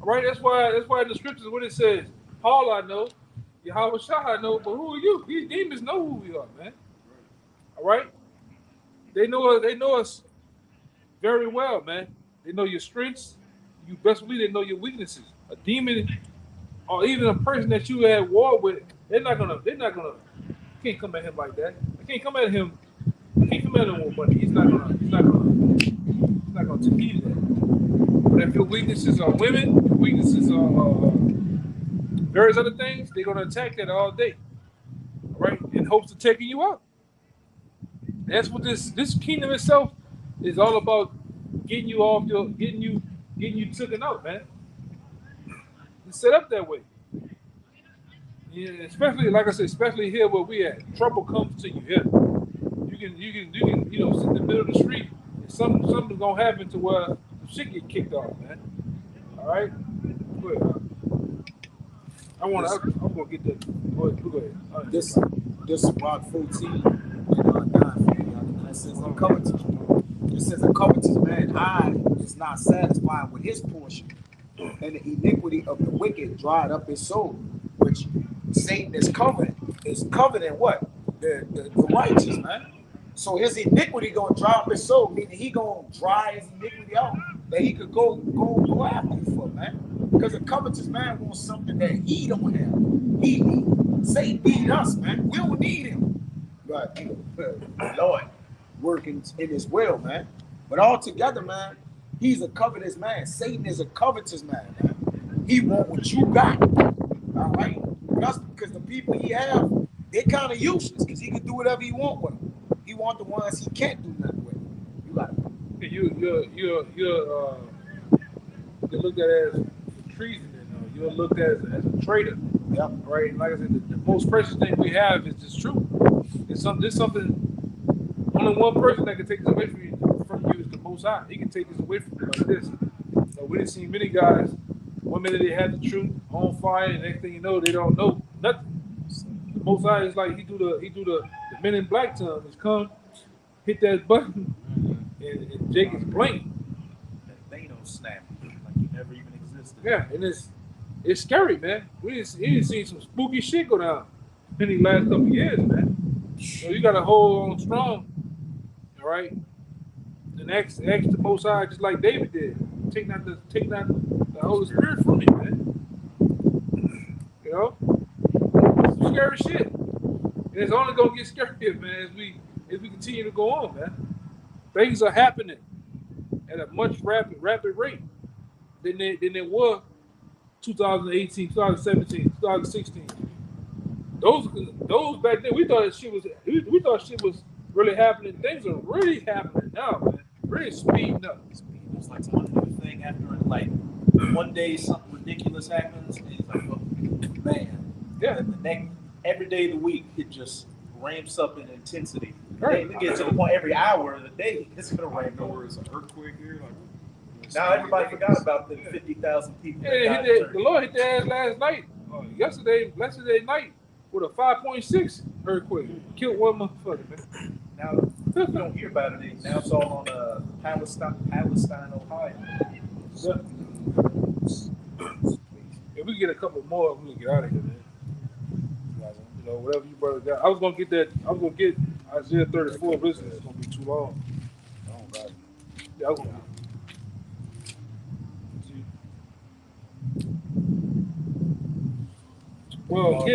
All right. That's why in the scriptures when it says, Paul I know, Yahweh Shah I know, but who are you? These demons know who we are, man. All right. They know us very well, man. They know your strengths. You best believe they know your weaknesses. A demon or even a person that you had war with, they're not gonna you can't come at him like that. I can't come at him with money. He's not gonna take heed of that. But if your weaknesses are women, your weaknesses are various other things, they're gonna attack that all day. All right, in hopes of taking you out. That's what this kingdom itself is all about, getting you taken out, man. It's set up that way. Yeah, especially like I said, especially here where we at. Trouble comes to you here. You can sit in the middle of the street and something's gonna happen to where shit get kicked off, man. All right, go ahead. I'm gonna get that. Go ahead. This Rock 14 and 9 it says a covetous. It says a covetous man eye is not satisfied with his portion, and the iniquity of the wicked dried up his soul, which Satan is coveting what? The righteous, man. So his iniquity gonna dry up his soul, meaning he gonna dry his iniquity out that he could go after you for, man. Because a covetous man wants something that he don't have. Satan need us, man. We don't need him. But Lord working in his will, man. But altogether, man, he's a covetous man. Satan is a covetous man, man. He want what you got. All right? That's because the people he have, they're kind of useless because he can do whatever he want with them. He want the ones he can't do nothing with. You got it. You're looked at as treason, and you're looked at as a traitor. Yep. Right? Like I said, the most precious thing we have is this truth. There's something. Only one person that can take this away from you is the Most High. He can take this away from you like this. So we didn't see many guys. One minute they had the truth on fire, and next thing you know, they don't know nothing. The Most High is like he do the Men in Black time. Just come, hit that button, and Jake is blank. That Thanos snap, like you never even existed. Yeah, and it's scary, man. We didn't see some spooky shit go down in the last couple of years, man. So you gotta hold on strong, all right? And ask the Most High just like David did. Take not the Holy Spirit from me, man. You know, it's some scary shit. And it's only gonna get scarier, man, as we continue to go on, man. Things are happening at a much rapid rate than they were 2018, 2017, 2016. Those back then we thought shit was really happening. Things are really happening now, man. Really speeding up. It's like one new thing after like one day something ridiculous happens, and it's like, oh, man. Yeah. And the next every day of the week it just ramps up in intensity. Right. It gets to the point every hour of the day it's gonna ramp up. It's an earthquake here. Now everybody forgot about the 50,000 people. Yeah, the Lord hit their ass last night. Yesterday night with a 5.6 earthquake. Killed one motherfucker, man. Now you don't hear about it. Now it's all on Palestine, Ohio. Yeah. If we get a couple more, we're gonna get out of here, man. You know, whatever you brothers got. I was gonna get Isaiah 34, but it's gonna be too long. Oh, God. Yeah, okay. Well, I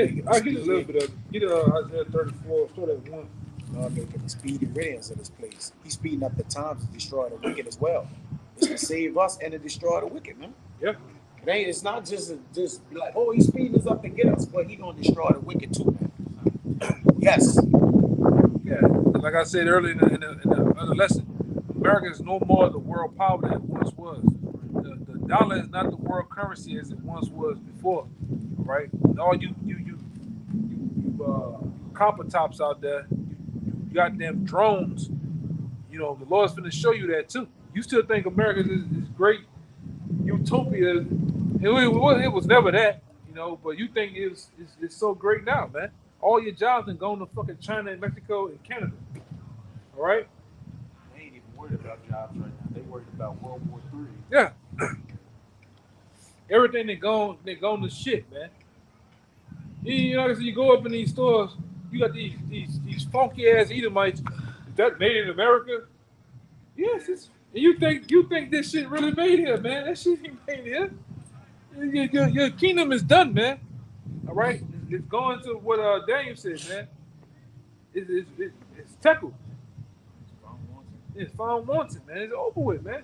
get a little bit of it. Get Isaiah 34, start at 1. God making the speedy riddance of this place. He's speeding up the times to destroy the wicked as well. It's to save us and to destroy the wicked, man. Yeah. It's not just be like, oh, he's speeding us up to get us, but he's gonna destroy the wicked too, man. Yes. Yeah. Like I said earlier in the other lesson, America is no more the world power that it once was. The dollar is not the world currency as it once was before. All right. All you copper tops out there, you goddamn drones. You know, the Lord's finna show you that too. You still think America is great utopia. It was never that, you know, but you think it's so great now, man. All your jobs are going to fucking China and Mexico and Canada. All right? They ain't even worried about jobs right now. They worried about World War III. Yeah. Everything they gone to shit, man. You know, so you go up in these stores, you got these funky ass Edomites. Is that made in America? Yes, and you think this shit really made here, man? That shit ain't made here. Your kingdom is done, man. All right, it's going to what Daniel said, man. It's tackled. It's found wanted, man. It's over with, man.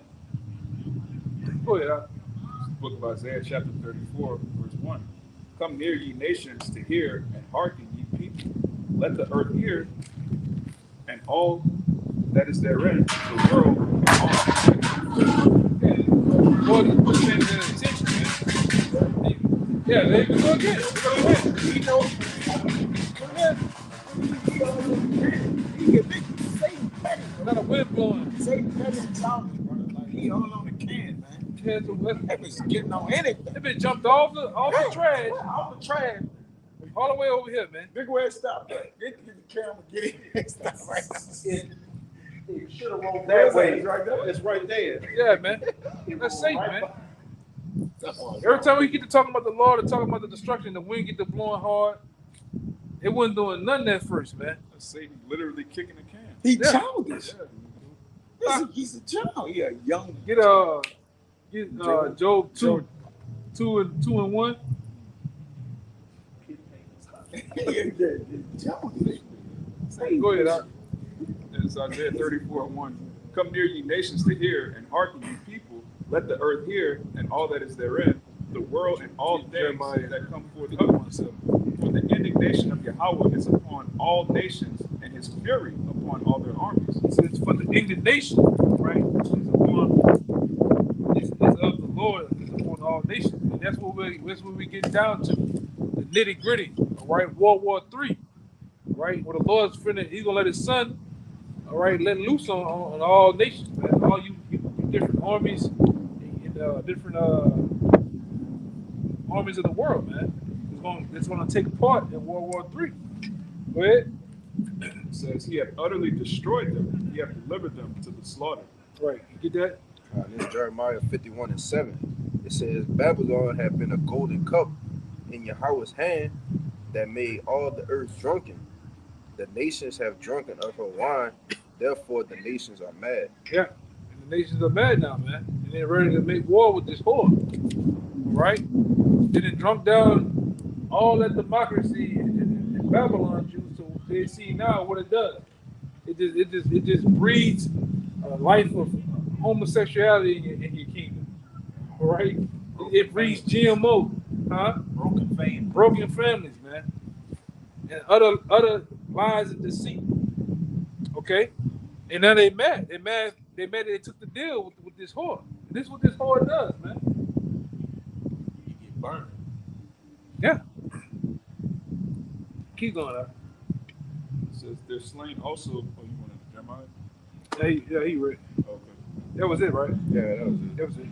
Go ahead. Book of Isaiah, chapter 34, verse 1. Come near, ye nations, to hear, and hearken, ye people. Let the earth hear, and all that is therein, the world, and all. Boy, this man is attention, man. Yeah, there you go again. Go ahead. He knows. He can make you say petty. Not a wind blowing. Say petty and zombie, brother. Like he all on the can, man. That was getting on anything. They been jumped off the trash. Off the trash. All the way over here, man. Big way stop. Get the camera, get in. Stop right. You should have rolled that way. It's right there. Yeah, man. That's safe, man. Every time we get to talking about the Lord or talking about the destruction, the wind get to blowing hard. It wasn't doing nothing at first, man. Let's say he's literally kicking the can. He childish. He's a child. He a young. Get Job 2 and 1. Go ahead. It's Isaiah 34, 1. Come near, ye nations, to hear, and hearken, ye people. Let the earth hear, and all that is therein, the world and all things that come forth of oneself. For the indignation of Yahweh is upon all nations, and his fury upon all their armies. So it's for the indignation, right? It's of the Lord, it's upon all nations. And that's what we get down to. The nitty gritty, all right? World War III, right? Where the Lord's finna, he's gonna let his son, all right, let loose on all nations, man. All you different armies and different armies of the world, man. It's gonna take part in World War III. Go ahead. It says, he hath utterly destroyed them, he hath delivered them to the slaughter. Right, you get that? This is Jeremiah 51 and 7. It says, Babylon had been a golden cup in Yahweh's hand that made all the earth drunken. The nations have drunken of her wine, therefore the nations are mad. Yeah, and the nations are mad now, man. And they're ready to make war with this whore. Right? They done drunk down all that democracy in Babylon Jews, so they see now what it does. It just breeds a life of homosexuality in your kingdom. All right? It breeds GMO, huh? Broken families, man. And other lies and deceit. Okay? And now they mad. They mad they took the deal with this whore. And this is what this whore does, man. You get burned. Yeah. Keep going up. It says, they're slain also. Oh, you want to Jeremiah? Yeah, he read. Okay. That was it, right? Yeah, that was it.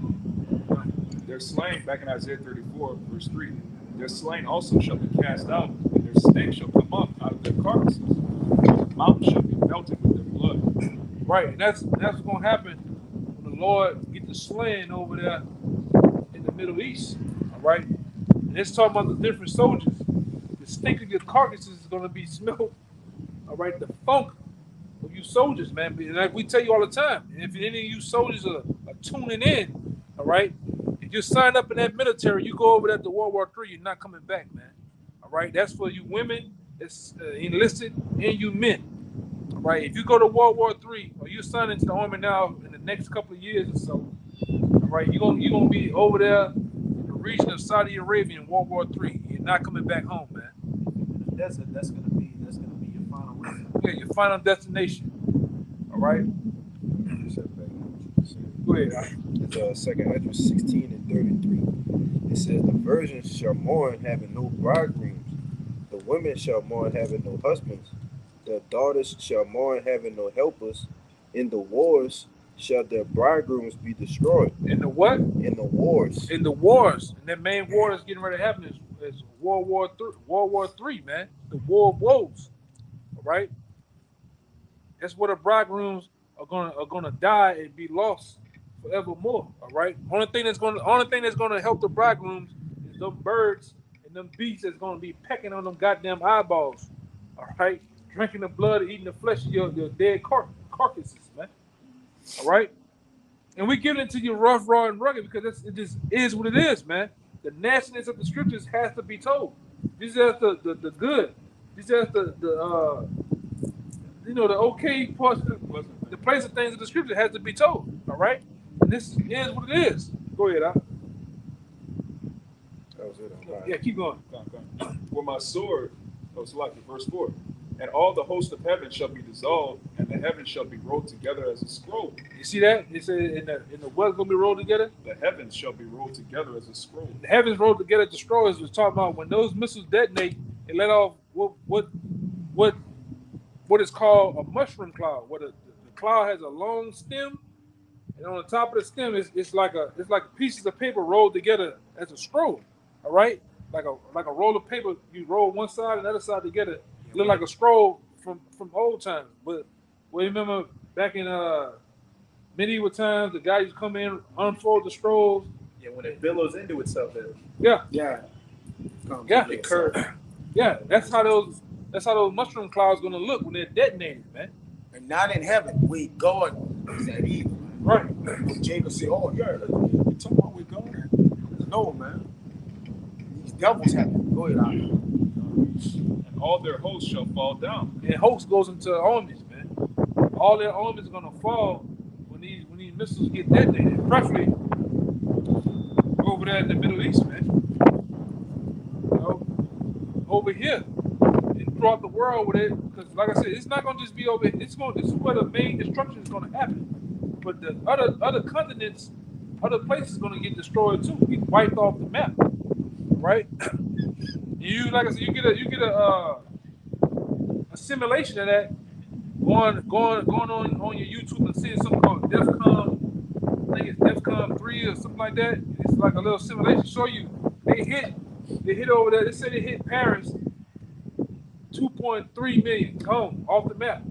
They're slain, back in Isaiah 34, verse 3. Their slain also shall be cast out, and their stink shall come up out of their carcasses. The mountains shall be melted with their blood. Right, and that's what's gonna happen when the Lord get the slaying over there in the Middle East. All right, and it's talking about the different soldiers. The stink of your carcasses is gonna be smelled. All right, the funk of you soldiers, man, like we tell you all the time, if any of you soldiers are tuning in, all right, if you sign up in that military, you go over there to World War III, you're not coming back, man. All right, that's for you women, it's enlisted, and you men. All right, if you go to World War III or you sign into the army now in the next couple of years or so, all right, you're gonna be over there in the region of Saudi Arabia in World War III. You're not coming back home, man. That's gonna be your final resort. Yeah, your final destination. All right. Go ahead. It's 2nd Esdras 16 and 33. It says, the virgins shall mourn having no bridegrooms. The women shall mourn having no husbands. The daughters shall mourn having no helpers. In the wars shall their bridegrooms be destroyed. In the what? In the wars. In the wars. And that main war that's getting ready to happen is World War III, man. The war of woes. All right. That's where the bridegrooms are gonna die and be lost forevermore. All right. Only thing that's gonna help the bridegrooms is them birds and them beasts that's gonna be pecking on them goddamn eyeballs. All right. Drinking the blood, eating the flesh of your dead carcasses, man. All right. And we give it to you rough, raw, and rugged because it just is what it is, man. The nastiness of the scriptures has to be told. This is the good. This is the the okay parts, the place of things in the scripture has to be told. All right. And this is what it is. Go ahead, Al. That was it. Yeah, keep going. For my sword, it's like verse 4. And all the host of heaven shall be dissolved, and the heavens shall be rolled together as a scroll. You see that? It said in the what's gonna be rolled together? The heavens shall be rolled together as a scroll. The heavens rolled together to scrolls was talking about when those missiles detonate, it let off what is called a mushroom cloud. Where the cloud has a long stem, and on the top of the stem it's like pieces of paper rolled together as a scroll. All right, like a roll of paper. You roll one side and the other side together. Look like a scroll from old times. But we remember back in medieval times, the guy used to come in, unfold the scrolls. Yeah, when it billows into itself, Yeah. it curves. Yeah, that's how those mushroom clouds gonna look when they're detonated, man. And not in heaven. We God is at evil. Right. When Jacob said, "Oh yeah, you talking about we going?" No, man. These devils have it. Go ahead, Al. And all their hosts shall fall down. And host goes into armies, man. All their armies are gonna fall when these missiles get detonated. Preferably over there in the Middle East, man. You know, over here and throughout the world with it, because like I said, it's not gonna just be over. This is where the main destruction is gonna happen. But the other continents, other places, gonna get destroyed too, get wiped off the map, right? You like I said, you get a simulation of that going on your YouTube and seeing something called DEFCON. I think it's DEFCON 3 or something like that. It's like a little simulation. Show you they hit over there. They said they hit Paris. 2.3 million gone off the map.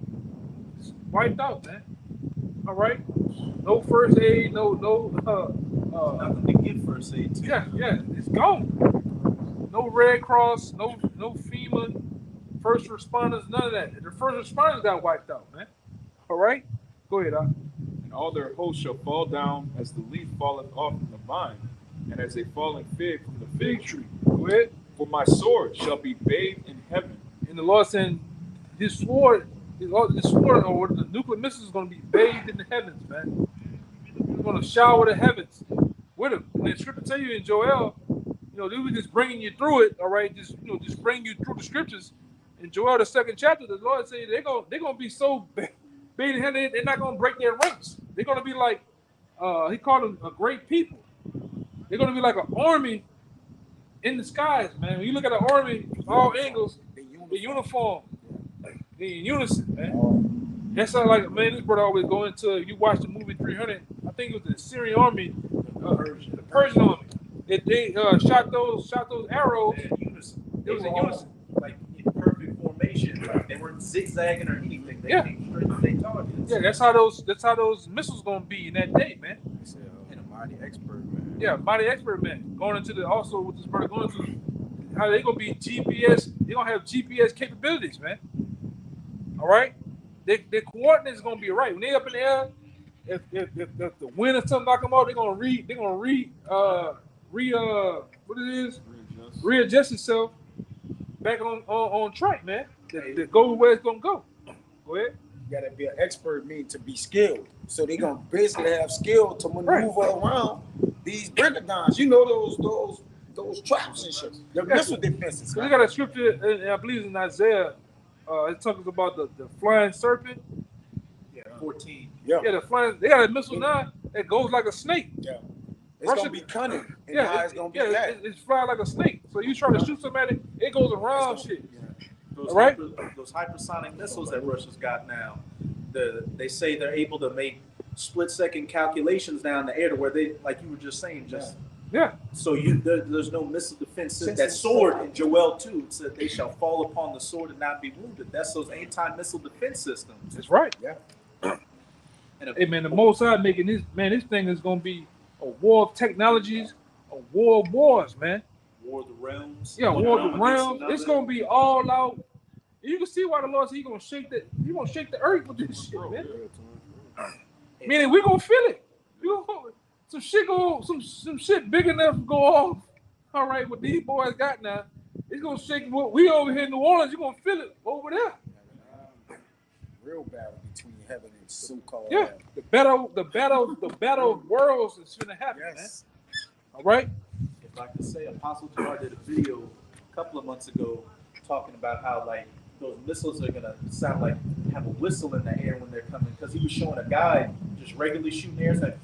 It's wiped out, man. All right. No first aid. No. Nothing to get first aid to. Yeah. It's gone. No Red Cross, no FEMA, first responders, none of that. The first responders got wiped out, man. All right? Go ahead, Al. And all their hosts shall fall down as the leaf falleth off from the vine, and as a falling fig from the fig tree. Go ahead. For my sword shall be bathed in heaven. And the Lord saying, this sword, or the nuclear missiles is going to be bathed in the heavens, man. We're going to shower the heavens with them. And the scripture tell you in Joel, they were just bringing you through it, all right? Just bring you through the scriptures. In Joel, the 2nd chapter, the Lord said they're gonna be so bathed in heaven, they're not gonna break their ranks. They're gonna be like, he called them a great people. They're gonna be like an army in the skies, man. When you look at an army, all angles, the uniform, they're in unison, man. That's not like, man, this brother always go into. You watch the movie 300. I think it was the Syrian army, the Persian army. They shot those arrows. In unison. It was in unison. Like in perfect formation. Like they weren't zigzagging or anything. They came straight to their targets. Yeah, that's how those missiles gonna be in that day, man. And a mighty expert, man. Yeah, mighty expert, man. Going into also with this brother going to how they gonna be GPS. They gonna have GPS capabilities, man. All right. their coordinates gonna be right when they up in the air. If the wind or something knock them out, they're gonna what it is, readjust itself back on track, man. To go where it's gonna go. Go ahead. You gotta be an expert, mean to be skilled. So they gonna basically have skill to maneuver around these brigadons. You know those traps and shit. The missile defenses. So they got a scripture, and I believe it's in Isaiah. It talks about the flying serpent. Yeah, 14. Yeah, the flying. They got a missile now that goes like a snake. Yeah. It's gonna be cunning. And it's gonna be it's flying like a snake. So you try to shoot somebody, it goes around shit. Those hypersonic missiles that Russia's got now, they say they're able to make split-second calculations now in the air to where they, like you were just saying, so there's no missile defense. That sword in Joel 2 said they shall fall upon the sword and not be wounded. That's those anti-missile defense systems. That's right. Yeah. Hey man, the Most High making this, man, this thing is gonna be a war of technologies, a war of wars, man. War of the realms. Yeah, war of the realms. It's gonna be all out. You can see why the Lord said He's gonna shake the earth with this shit, man. Meaning we gonna feel it. Some shit big enough to go off. All right, what these boys got now, it's gonna shake. What we over here in New Orleans, you're gonna feel it over there. Real battle between heaven and so-called. Yeah, the battle of worlds is gonna happen, man. All right. If I could say, Apostle Gerard did a video a couple of months ago talking about how like those missiles are gonna sound like have a whistle in the air when they're coming, because he was showing a guy just regularly shooting air, like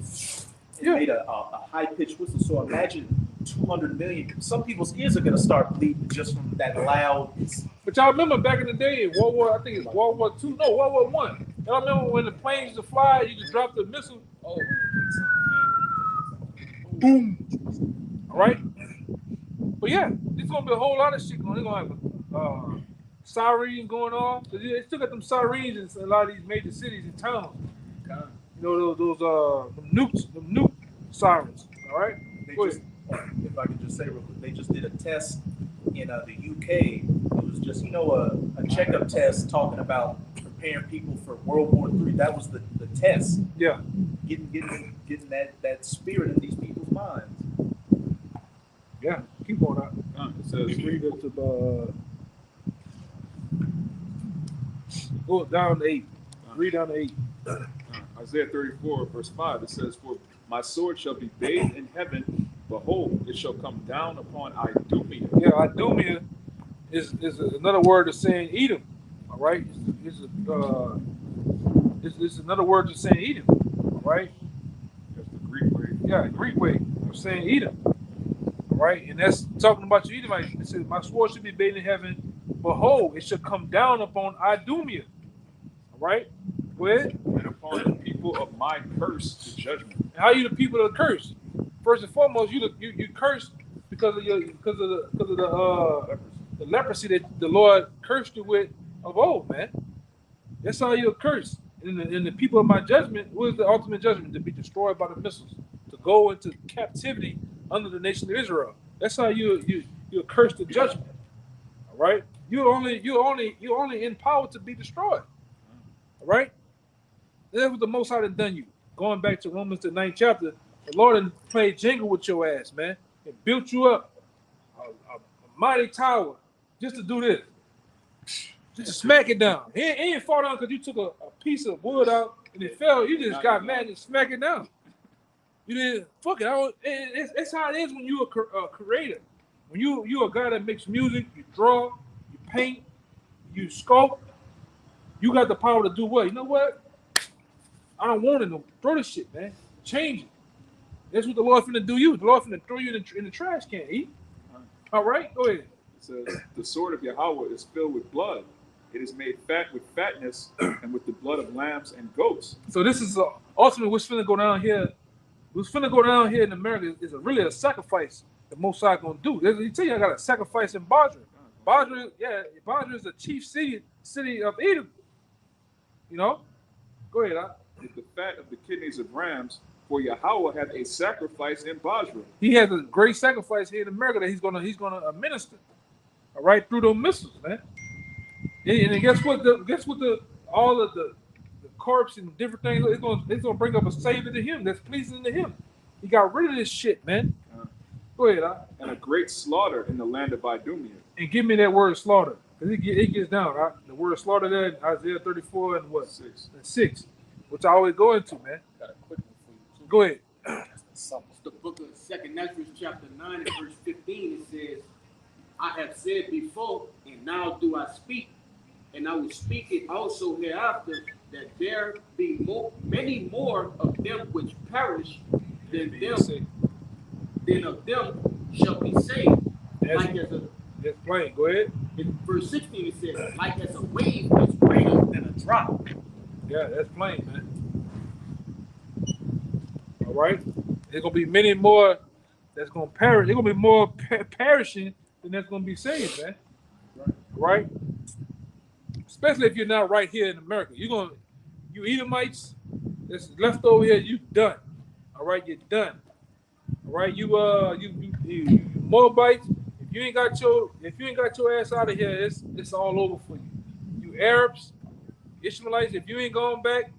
it made a high-pitched whistle. So imagine 200 million. Some people's ears are gonna start bleeding just from that loud. But y'all remember back in the day, in World War II, no, World War I. Y'all remember when the planes used to fly, you just drop the missile, boom. All right. But yeah, there's gonna be a whole lot of shit going. They're gonna have sirens going off. They still got them sirens in a lot of these major cities and towns. You know those nuke sirens. All right. If I could just say real quick, they just did a test in the UK. It was just a checkup test talking about preparing people for World War III. That was the test. Yeah. Getting that spirit in these people's minds. Yeah. Keep going out. It says, read up to go down to 8. Read down to 8. Isaiah 34, verse 5, it says, "For my sword shall be bathed in heaven. Behold, it shall come down upon Idumea." Yeah, Idumea is another word of saying Edom. All right, it's another word of saying Edom. All right, That's the Greek way. yeah, Greek way of saying Edom. All right, and that's talking about you Edomites. It says, "My sword should be bathed in heaven. Behold, it shall come down upon Idumea." All right, go ahead. And upon the people of my curse, the judgment. And how you the people that are cursed? First and foremost, you cursed because of the leprosy that the Lord cursed you with of old, man. That's how you're cursed. And the people of my judgment, what is the ultimate judgment? To be destroyed by the missiles, to go into captivity under the nation of Israel. That's how you're cursed to judgment. All right, you're only in power to be destroyed. All right, that's what the Most High done you. Going back to Romans the 9th chapter, the Lord done played jingle with your ass, man, and built you up a mighty tower just to do this, just to smack it down. He ain't fall down because you took a piece of wood out and it fell. You just got mad and smack it down. You didn't fuck it. It's how it is when you're a creator. When you're a guy that makes music, you draw, you paint, you sculpt. You got the power to do what? You know what? I don't want it. No, throw this shit, man. Change it. That's what the Lord finna do you. The Lord finna throw you in the trash can. All right, go ahead. It says, "The sword of Yahweh is filled with blood. It is made fat with fatness and with the blood of lambs and goats." So this is ultimately what's finna go down here. What's finna go down here in America is really a sacrifice the Most High gonna do. He tell you I got a sacrifice in Basra. Basra is the chief city of Edom. You know? Go ahead, With the fat of the kidneys of rams, for Yahweh hath a sacrifice in Basra. He has a great sacrifice here in America that he's gonna administer. All right, through those missiles, man. And guess what? The all of the corpse and different things. It's gonna bring up a savior to him that's pleasing to him. He got rid of this shit, man. Go ahead, And a great slaughter in the land of Idumea. and give me that word slaughter, because it gets down. Right? The word slaughter there in Isaiah 34 and what 6. and 6, which I always go into, man. Got a quick one for you too. Go ahead. It's the book of 2nd Ezra, chapter 9 and verse 15. It says, I have said before, and now do I speak, and I will speak it also hereafter, that there be many more of them which perish than of them shall be saved. That's, Like as a that's plain. Go ahead. in verse 16 it says, like as a wave is greater than a drop. Yeah, that's plain, man. All right. There's gonna be many more that's gonna perish. There's gonna be more perishing than that's gonna be saved, man. Right? Especially if you're not right here in America. You Edomites that's left over here, you done. All right, you're done. All right, you Moabites. If you ain't got your ass out of here, it's all over for you. You Arabs, Ishmaelites, if you ain't going back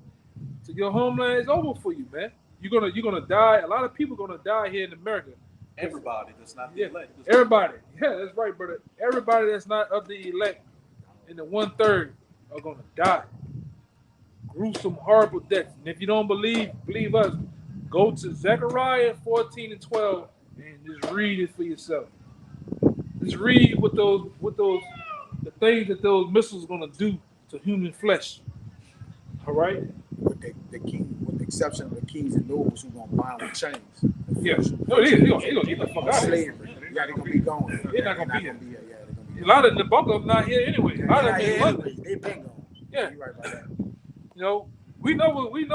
to your homeland, it's over for you, man. You're gonna die. A lot of people gonna die here in America. Everybody that's not the elect. Everybody. Yeah, that's right, brother. Everybody that's not of the elect and the 1/3 are gonna die. Gruesome, horrible deaths. And if you don't believe us, go to Zechariah 14 and 12 and just read it for yourself. Just read what the things that those missiles are gonna do to human flesh. All right. With the exception of the kings and nobles who gonna bind with chains. Yeah. No, he gonna get the fuck out of here. Slavery. Yeah, they're gonna be gone. They're not gonna be here. Yeah, they're gonna be A lot of the bulk of them not here anyway. A lot of them in London. They been gone. Yeah. You're right about that. You know, we know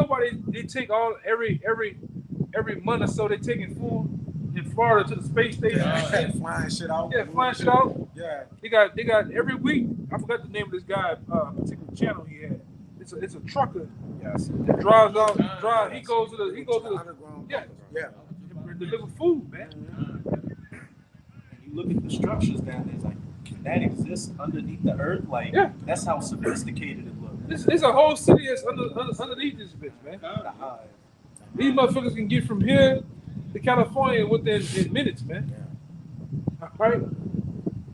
why they take every month or so they taking food in Florida to the space station. Yeah, flying shit out. Yeah, flying shit out. Yeah. They got every week. I forgot the name of this guy, particular channel he had. It's a trucker Yes. that drives out. He goes to the Underground. yeah. Yeah. Deliver food, man. And you look at the structures down there, it's like, can that exist underneath the earth? Like, Yeah. that's how sophisticated it looks. It's a whole city that's underneath this bitch, man. The hive. These motherfuckers can get from here to California within minutes, man. Yeah. All right.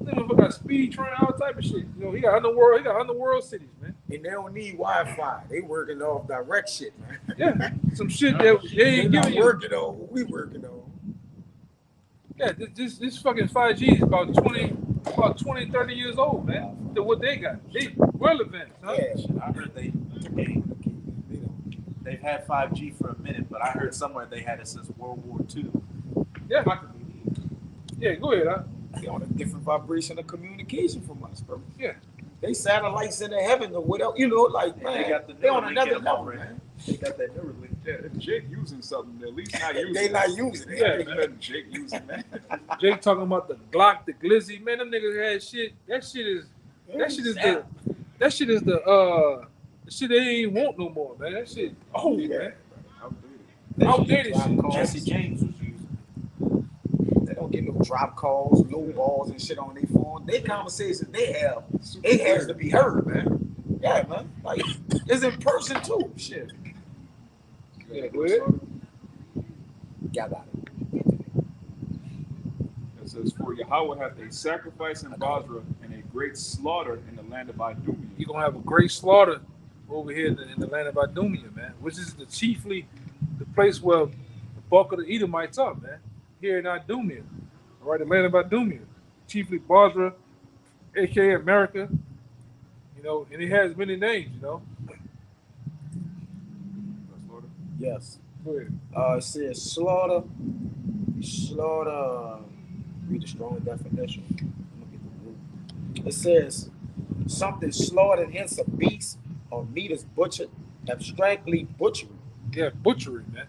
This motherfucker got speed train, all type of shit. You know, he got underworld cities, man. And they don't need Wi-Fi. They working off direct shit, man. Yeah, some shit that they ain't not giving you. working on what we working on. Yeah, this fucking 5G is about 20, 30 years old, man. Than what they got. They well advanced, huh? Yeah. I heard they've had 5G for a minute, but I heard somewhere they had it since World War II. Yeah. Yeah, go ahead, huh? They on a different vibration of communication from us, bro. Yeah. They satellites in the heaven or whatever, you know, like, man, They got the they on Neuralink another in them level, already. man. They got that Neuralink. Yeah, if Jake using something, at least not using They it. not using it. Yeah. Ain't nothing Jake using, man. Jake talking about the Glock, the Glizzy, man. Them niggas had shit. That shit is the shit they ain't want no more, man. That shit old, man. Outdated shit. Jesse James was using They don't get no drop calls, no balls and shit on their phone. Their conversations they have, it has to be heard, man. Yeah, man. Like, it's in person too. Shit. Yeah, go ahead. Y'all got it. It says, for Yahweh hath a sacrifice in Basra and a great slaughter in the land of Idumea. You're gonna have a great slaughter over here in the land of Idumea, man, which is the place where the bulk of the Edomites are, man. Here in Idumea, all right, the land of Idumea, chiefly Basra, aka America, you know, and it has many names, you know. Yes. Go ahead. It says slaughter. Read the strong definition. I'm gonna get the root. It says something slaughtered, hence a beast or meat is butchered, abstractly butchery. Yeah, butchery, man.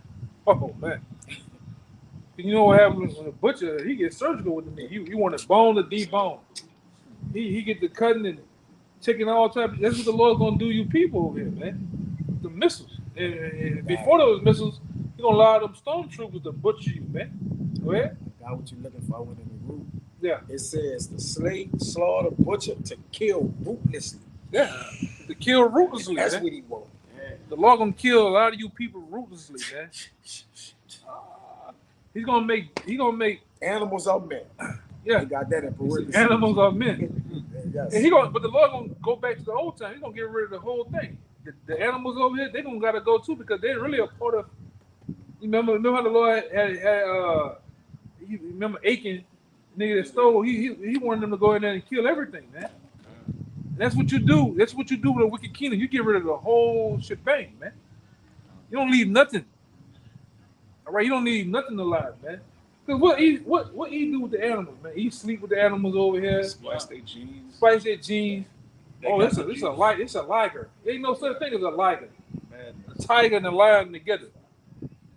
Oh man. You know what happens when a butcher, he gets surgical with the meat. You want it bone to debone. He get the cutting and taking all types. That's what the Lord's gonna do you people over here, man. The missiles. And before those missiles, He's gonna allow them stormtroopers to butcher you, man. Go ahead. Got what you're looking for. I went in the root. Yeah. It says the slay, slaughter, butcher, to kill ruthlessly. Yeah, to kill ruthlessly. That's Man. what he want. The Lord gonna kill a lot of you people ruthlessly, man. He's gonna make Animals are men. yeah. They got that in parentheses. Animals are men. Yes. And but the Lord gonna go back to the old time. He's gonna get rid of the whole thing. The animals over here, they gonna gotta go too because they're really a part of. You remember how the Lord had you remember Achan, nigga that stole. He wanted them to go in there and kill everything, man. And that's what you do. That's what you do with a wicked kingdom. You get rid of the whole shebang, man. You don't leave nothing. All right, you don't leave nothing alive, man. Cause what he do with the animals, man? He sleep with the animals over here. Splice their jeans. Spice their jeans. Oh, it's a liger. There ain't no such thing as a liger. Man, A tiger and a lion together.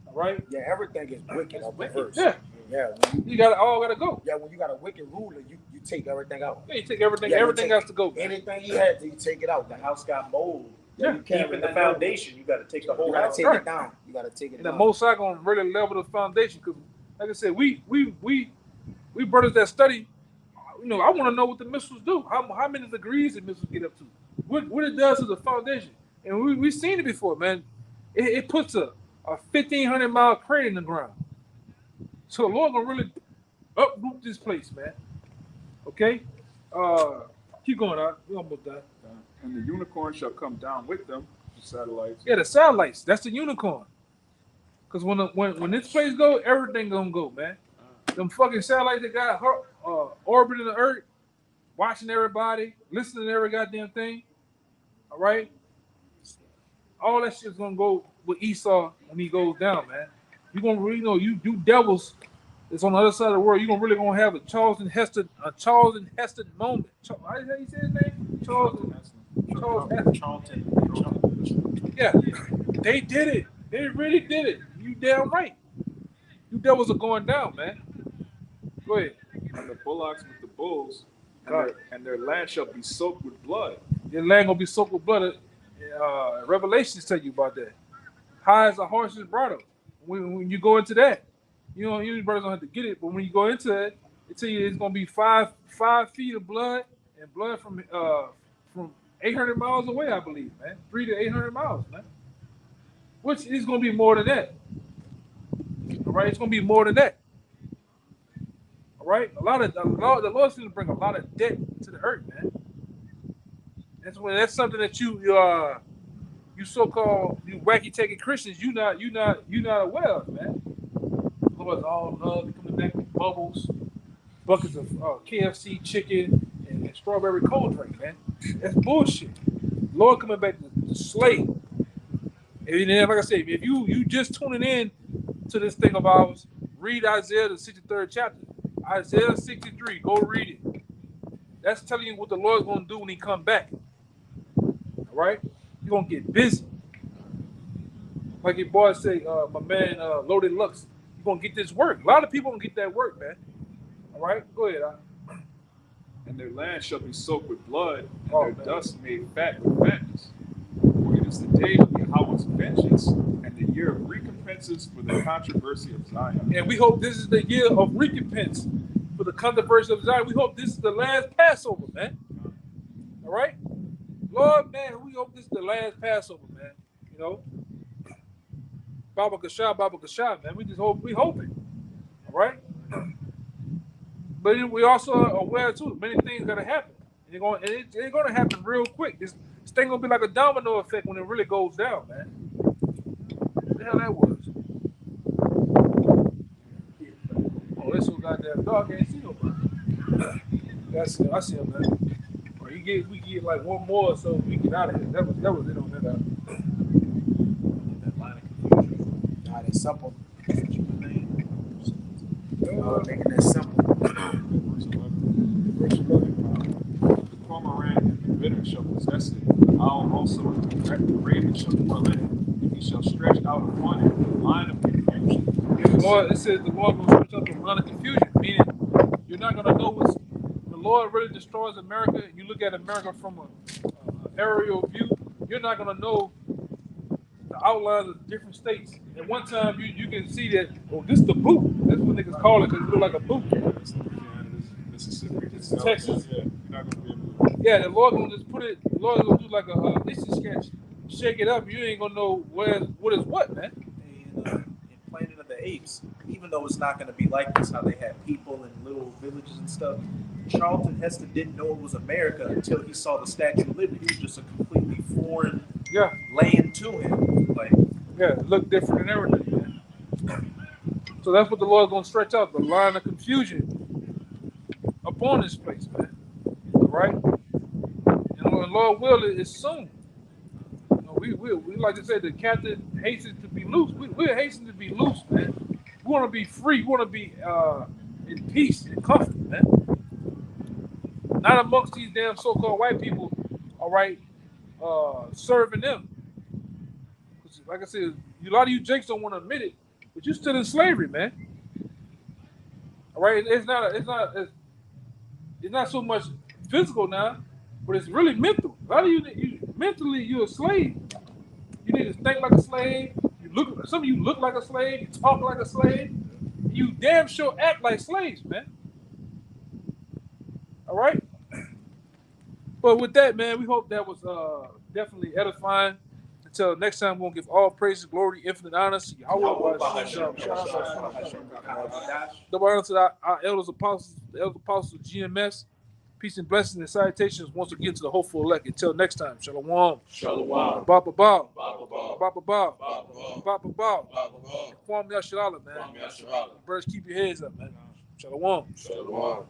All right. Yeah, everything is wicked or perverse. Yeah. Yeah. You gotta go. Yeah, when you got a wicked ruler, you take everything out. Yeah, you take everything. Yeah, everything has to go. Anything he had, you take it out. The house got mold. Yeah. You keeping the foundation. You got to take the You whole gotta house. take it down. You gotta take it And the down. Most High gonna really level the foundation because, like I said, we brothers that study. You know, I want to know what the missiles do. How many degrees the missiles get up to? What it does to the foundation. And we've seen it before, man. It puts a 1,500-mile crater in the ground. So the Lord gonna really uproot this place, man. Okay? Keep going out. We're almost done. and the unicorn shall come down with them, the satellites. Yeah, the satellites. That's the unicorn. Because when this place go, everything gonna go, man. Them fucking satellites that got orbiting the earth, watching everybody, listening to every goddamn thing. All right? All that shit's gonna go with Esau when he goes down, man. You're gonna really know you devils that's on the other side of the world, you're really gonna have a Charlton Heston moment. How do you say his name? Charles Heston. Charlton. Yeah. They did it. They really did it. You damn right. You devils are going down, man. Go ahead. And the bullocks with the bulls, God. and their land shall be soaked with blood. Your land gonna be soaked with blood. Revelations tell you about that. High as a horse's bridle. When you go into that, you brothers don't have to get it, but when you go into it, it tell you it's gonna be five feet of blood and blood from 800 miles away, I believe, man. 300 to 800 miles, man. Which is gonna be more than that. All right, it's gonna be more than that. All right, the Lord's gonna bring a lot of debt to the earth, man. That's something that you so-called wacky taking Christians you not aware of, man. The Lord's all love coming back with bubbles, buckets of KFC chicken and strawberry cold drink, man. That's bullshit. Lord coming back to slay. And then, like I said, if you just tuning in to this thing of ours, read Isaiah the 63rd chapter. Isaiah 63, go read it. That's telling you what the Lord's going to do when he come back. All right? He's going to get busy. Like your boy say, my man Loaded Lux, you're going to get this work. A lot of people going to get that work, man. All right? Go ahead. And their land shall be soaked with blood, and Oh, their man. dust made fat with fatness. For it is the day of Yahweh's vengeance, and the year of recompenses for the controversy of Zion. And we hope this is the year of recompense for the controversy of Zion. We hope this is the last Passover, man. All right? Lord, man, we hope this is the last Passover, man. You know? Baba Kashah, man. We hope it. All right? But we also are aware, too, many things got to happen. They're going to happen real quick. This thing going to be like a domino effect when it really goes down, man. What the hell that was? Oh, that's so goddamn dark. I can't see nobody. I see him, man. We get like one more so we get out of here. That was it on that. That line of confusion. Nah, that's simple. Making that simple. Verse 11. The cormorant and the bitter shall possess it. Owl also, the raven shall dwell in it, and he shall stretch out upon it a line of confusion. It says the Lord will switch up a line of confusion, meaning you're not going to know what's. The Lord really destroys America. You look at America from an aerial view, you're not going to know the outlines of different states. At one time, you can see that, oh, this is the boot. That's what niggas call it because it look like a boot. Mississippi. This is Texas. Yeah, you're not going to be able to. Yeah, the Lord gonna just put it. The Lord gonna do like a listen sketch, shake it up. You ain't gonna know what is what, man. In Planet of the Apes, even though it's not going to be like this, how they had people in little villages and stuff, Charlton Heston didn't know it was America until he saw the Statue of Liberty. It was just a completely foreign Yeah, land to him. Like, yeah, it look different and everything, man. So that's what the Lord's gonna stretch out the line of confusion upon this place, man. All right, and Lord will is soon. We like I said, the captain hastens to be loose. We're hastening to be loose, man. We want to be free. We want to be in peace and comfort, man. Not amongst these damn so-called white people, all right, serving them. 'Cause like I said, a lot of you jakes don't want to admit it, but you're still in slavery, man. All right, it's not so much physical now, but it's really mental. A lot of you mentally, you're a slave. You need to think like a slave. Some of you look like a slave. You talk like a slave. You damn sure act like slaves, man. All right. But with that, man, we hope that was definitely edifying. Until next time, we're gonna give all praises, glory, infinite honor to Yahweh. Double honor to our elders, apostles, the elders, apostles of GMS. Peace and blessings and salutations once again to the hopeful elect. Until next time, shalom. Shalom. Baba Bob. Baba Bob. Baba Bob. Baba Bob. Baba Bob. Baba Bob. Kwame Yasharala, man. Kwame Yasharala. Birds, keep your heads up, man. Shalom. Shalom.